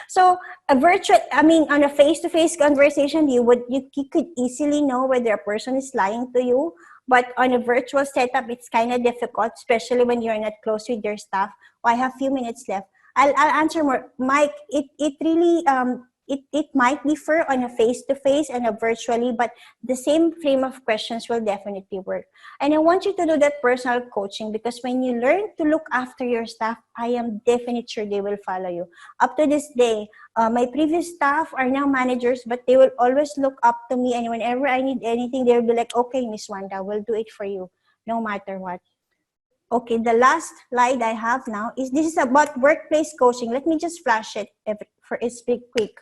So on a face-to-face conversation, you could easily know whether a person is lying to you. But on a virtual setup, it's kind of difficult, especially when you're not close with your staff. Oh, I have a few minutes left. I'll answer more. Mike, it really it might differ on a face-to-face and a virtually, but the same frame of questions will definitely work. And I want you to do that personal coaching, because when you learn to look after your staff, I am definitely sure they will follow you. Up to this day, my previous staff are now managers, but they will always look up to me, and whenever I need anything, they'll be like, "Okay, Miss Wanda, we'll do it for you, no matter what." Okay, the last slide I have now is this is about workplace coaching. Let me just flash it for it's big quick.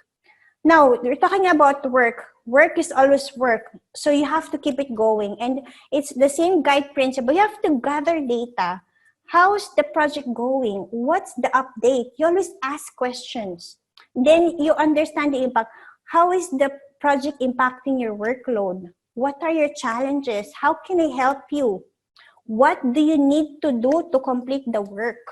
Now, we're talking about work. Work is always work. So you have to keep it going. And it's the same guide principle. You have to gather data. How's the project going? What's the update? You always ask questions. Then you understand the impact. How is the project impacting your workload? What are your challenges? How can I help you? What do you need to do to complete the work?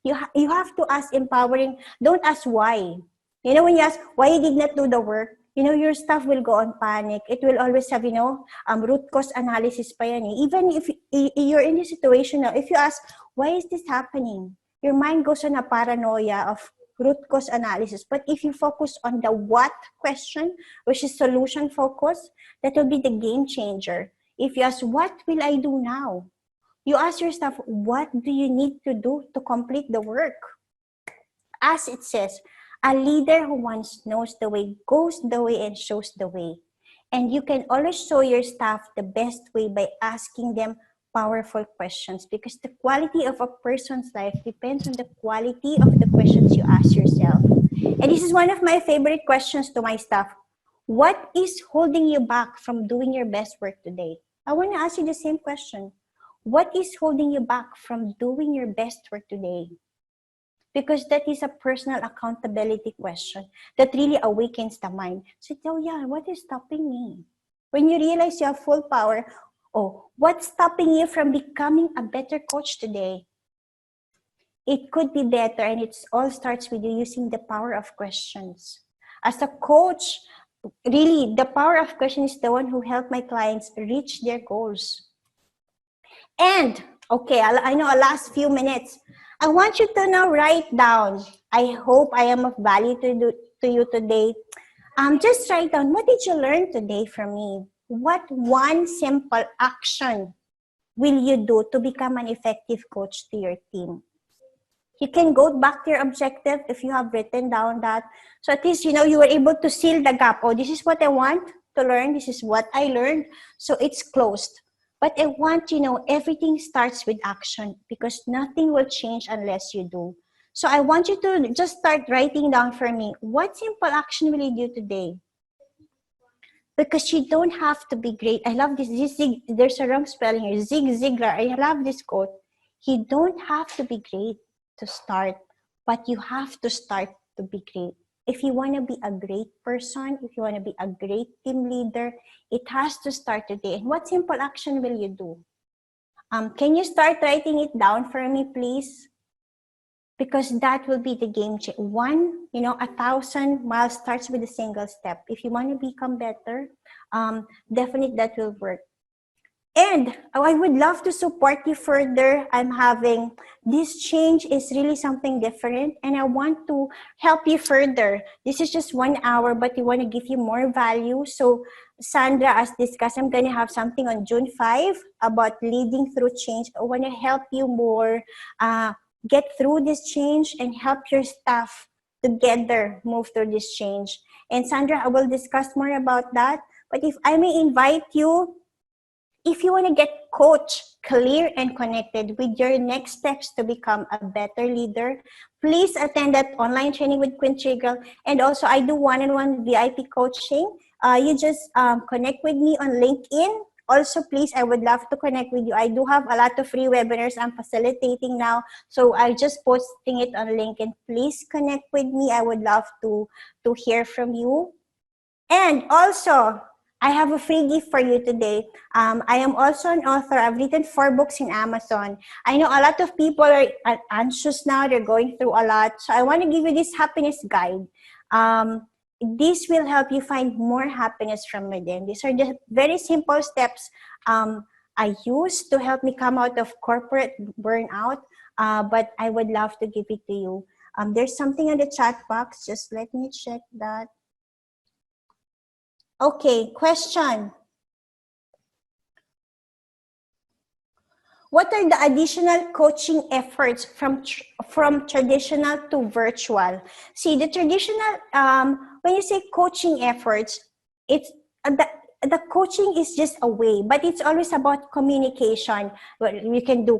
You have to ask empowering. Don't ask why. When you ask why you did not do the work, your staff will go on panic. It will always have, root cause analysis pa yan. Even if you're in this situation now, if you ask, why is this happening? Your mind goes on a paranoia of root cause analysis. But if you focus on the what question, which is solution focus, that will be the game changer. If you ask, what will I do now? You ask yourself, what do you need to do to complete the work? As it says, a leader who once knows the way, goes the way, and shows the way. And you can always show your staff the best way by asking them powerful questions, because the quality of a person's life depends on the quality of the questions you ask yourself. And this is one of my favorite questions to my staff. What is holding you back from doing your best work today? I want to ask you the same question. What is holding you back from doing your best work today? Because that is a personal accountability question that really awakens the mind. So, yeah, what is stopping me? When you realize you have full power, what's stopping you from becoming a better coach today? It could be better, and it all starts with you using the power of questions. As a coach, really, the power of question is the one who helped my clients reach their goals. And, okay, I know our last few minutes. I want you to now write down. I hope I am of value to you today. Just write down, what did you learn today from me? What one simple action will you do to become an effective coach to your team? You can go back to your objective if you have written down that. So at least, you were able to seal the gap. Oh, this is what I want to learn. This is what I learned. So it's closed. But I want, everything starts with action, because nothing will change unless you do. So I want you to just start writing down for me, what simple action will you do today? because you don't have to be great. I love this there's a wrong spelling here. Zig Ziglar. I love this quote. You don't have to be great to start, but you have to start to be great. If you want to be a great person, if you want to be a great team leader, it has to start today. And what simple action will you do? Can you start writing it down for me, please? Because that will be the game change. 1,000 miles starts with a single step. If you want to become better, definitely that will work. And I would love to support you further. I'm having this change is really something different, and I want to help you further. This is just 1 hour, but we want to give you more value. So, Sandra, as discussed, I'm going to have something on June 5 about leading through change. I want to help you more get through this change and help your staff together move through this change. And Sandra, I will discuss more about that. But if I may invite you, if you want to get coached, clear, and connected with your next steps to become a better leader, please attend that online training with Quintegral. And also, I do one-on-one VIP coaching. You just connect with me on LinkedIn. Also, please, I would love to connect with you. I do have a lot of free webinars I'm facilitating now. So I'm just posting it on LinkedIn. Please connect with me. I would love to hear from you. And also, I have a free gift for you today. I am also an author. I've written 4 books in Amazon. I know a lot of people are anxious now. They're going through a lot. So I want to give you this happiness guide. This will help you find more happiness from within. These are the very simple steps I use to help me come out of corporate burnout. But I would love to give it to you. There's something in the chat box. Just let me check that. Okay, question. What are the additional coaching efforts from traditional to virtual? See, the traditional, when you say coaching efforts, it's the coaching is just a way, but it's always about communication. What you can do,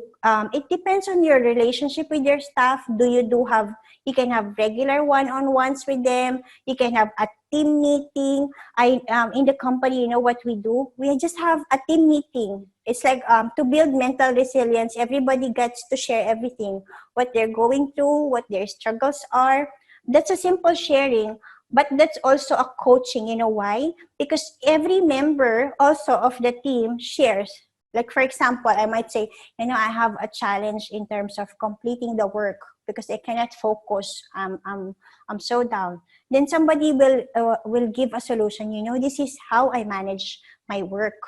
it depends on your relationship with your staff. You can have regular one-on-ones with them. You can have a team meeting. In the company, you know what we do? We just have a team meeting. It's like to build mental resilience. Everybody gets to share everything, what they're going through, what their struggles are. That's a simple sharing. But that's also a coaching, you know why? Because every member also of the team shares. Like, for example, I might say, I have a challenge in terms of completing the work because I cannot focus. I'm so down. Then somebody will give a solution. This is how I manage my work.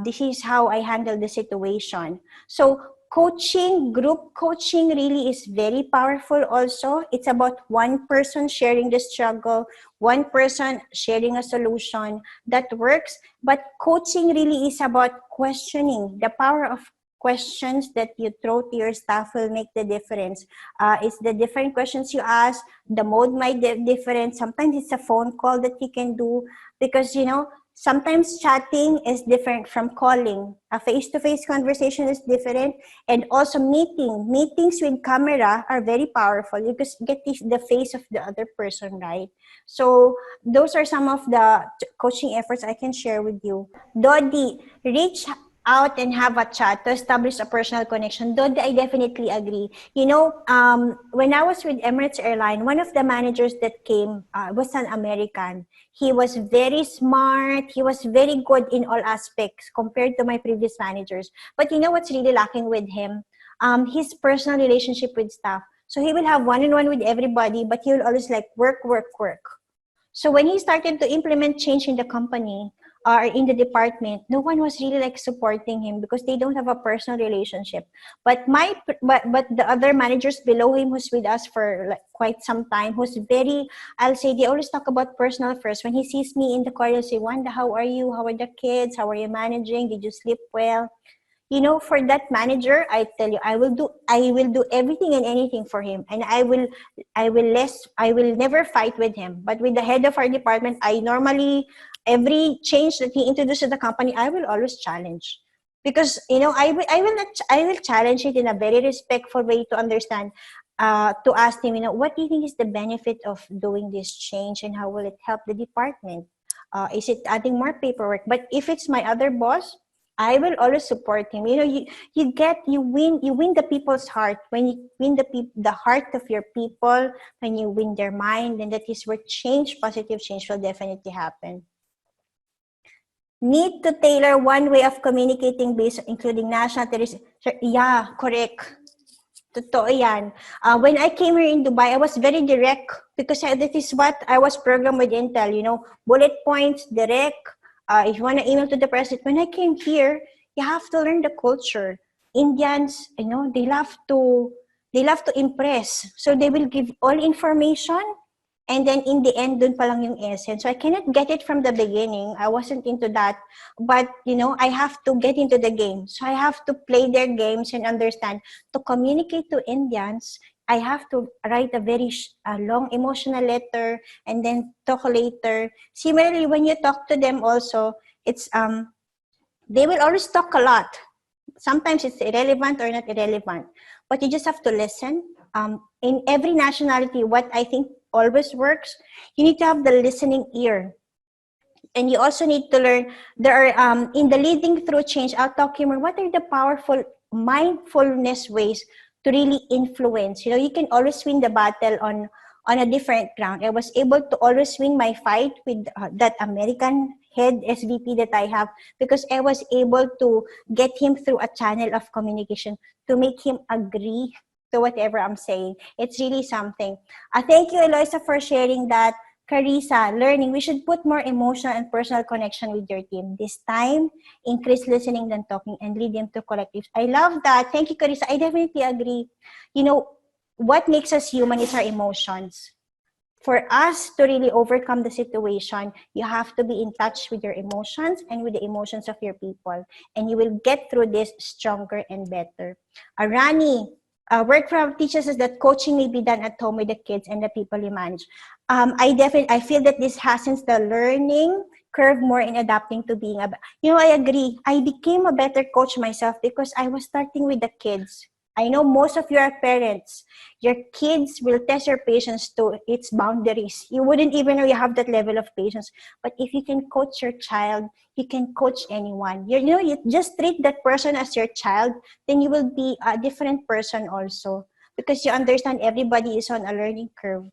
This is how I handle the situation. So coaching, group coaching really is very powerful also. It's about one person sharing the struggle, one person sharing a solution that works. But coaching really is about questioning. The power of questions that you throw to your staff will make the difference. It's the different questions you ask, the mode might be different. Sometimes it's a phone call that you can do because, sometimes chatting is different from calling. A face-to-face conversation is different. And also meetings with camera are very powerful. You just get the face of the other person, right? So those are some of the coaching efforts I can share with you. Dodi, reach out and have a chat to establish a personal connection. Dodi, I definitely agree. When I was with Emirates Airline, one of the managers that came was an American. He was very smart. He was very good in all aspects compared to my previous managers. But you know what's really lacking with him? His personal relationship with staff. So he will have one-on-one with everybody, but he will always like work, work, work. So when he started to implement change in the company or in the department, no one was really like supporting him because they don't have a personal relationship. But the other managers below him who's with us for like quite some time, who's very, I'll say they always talk about personal first. When he sees me in the car, he'll say, Wanda, how are you? How are the kids? How are you managing? Did you sleep well? For that manager, I tell you, I will do everything and anything for him, and I will never fight with him. But with the head of our department, I normally, every change that he introduces to the company, I will always challenge, because I will challenge it in a very respectful way to understand, to ask him, what do you think is the benefit of doing this change, and how will it help the department? Is it adding more paperwork? But if it's my other boss, I will always support him. You know, you win the people's heart. When you win the heart of your people, when you win their mind, then that is where positive change will definitely happen. Need to tailor one way of communicating based including nationalities. Yeah, correct. Totoo yan. When I came here in Dubai, I was very direct because that is what I was programmed with Intel, you know, bullet points, direct. If you want to email to the president, when I came here, you have to learn the culture. Indians, you know, they love to impress. So they will give all information. And then in the end, dun pa lang yung essence. So I cannot get it from the beginning. I wasn't into that. But, you know, I have to get into the game. So I have to play their games and understand. To communicate to Indians, I have to write a very long emotional letter and then talk later. Similarly, when you talk to them also, it's they will always talk a lot. Sometimes it's irrelevant or not irrelevant. But you just have to listen. In every nationality, what I think always works, you need to have the listening ear. And you also need to learn, there are, in the leading through change, I'll talk here more, what are the powerful mindfulness ways to really influence? You know, you can always win the battle on a different ground. I was able to always win my fight with that American head SVP that I have because I was able to get him through a channel of communication to make him agree to whatever I'm saying. It's really something. Thank you, Eloisa, for sharing that. Carissa, learning, we should put more emotional and personal connection with your team. This time, increase listening than talking and lead them to collectives. I love that. Thank you, Carissa. I definitely agree. You know, what makes us human is our emotions. For us to really overcome the situation, you have to be in touch with your emotions and with the emotions of your people. And you will get through this stronger and better. Arani, work from teaches us that coaching may be done at home with the kids and the people you manage. I feel that this hastens the learning curve more in adapting to being I agree. I became a better coach myself because I was starting with the kids. I know most of you are parents. Your kids will test your patience to its boundaries. You wouldn't even know you have that level of patience. But if you can coach your child, you can coach anyone. You just treat that person as your child, then you will be a different person also because you understand everybody is on a learning curve.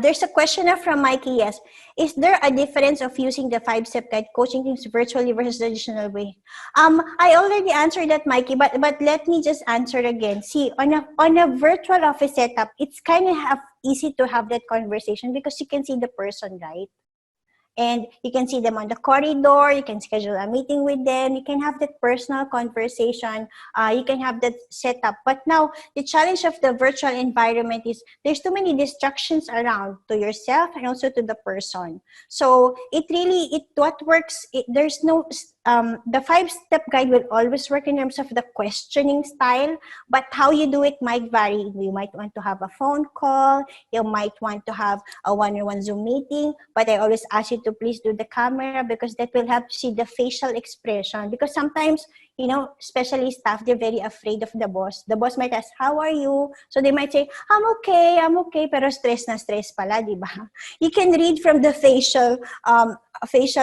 There's a question from Mikey, yes. Is there a difference of using the 5-step guide coaching teams virtually versus the traditional way? I already answered that, Mikey, but let me just answer again. See, on a virtual office setup, it's kind of easy to have that conversation because you can see the person, right? And you can see them on the corridor, you can schedule a meeting with them, you can have that personal conversation, you can have that setup. But now, the challenge of the virtual environment is there's too many distractions around to yourself and also to the person. So what works, there's no, the 5-step guide will always work in terms of the questioning style, but how you do it might vary. You might want to have a phone call, you might want to have a one-on-one Zoom meeting, but I always ask you to please do the camera because that will help see the facial expression. Because sometimes, especially staff, they're very afraid of the boss. The boss might ask, how are you? So they might say, I'm okay, pero stress na stress pala, di ba? You can read from the facial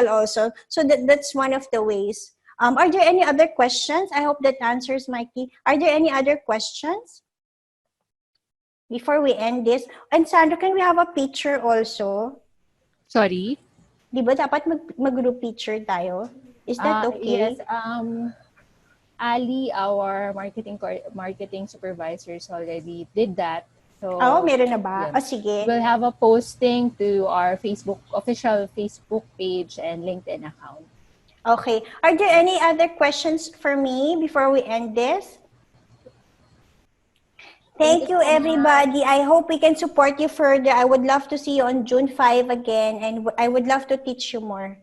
also. So that's one of the ways. Are there any other questions? I hope that answers, Mikey. Are there any other questions? Before we end this. And Sandra, can we have a picture also? Sorry? Di ba dapat mag-group picture tayo? Is that okay? Yes. Ali, our marketing supervisors already did that. So, Meron na ba? yeah. Sige. We'll have a posting to our official Facebook page and LinkedIn account. Okay. Are there any other questions for me before we end this? Thank you, everybody. I hope we can support you further. I would love to see you on June 5 again, and I would love to teach you more.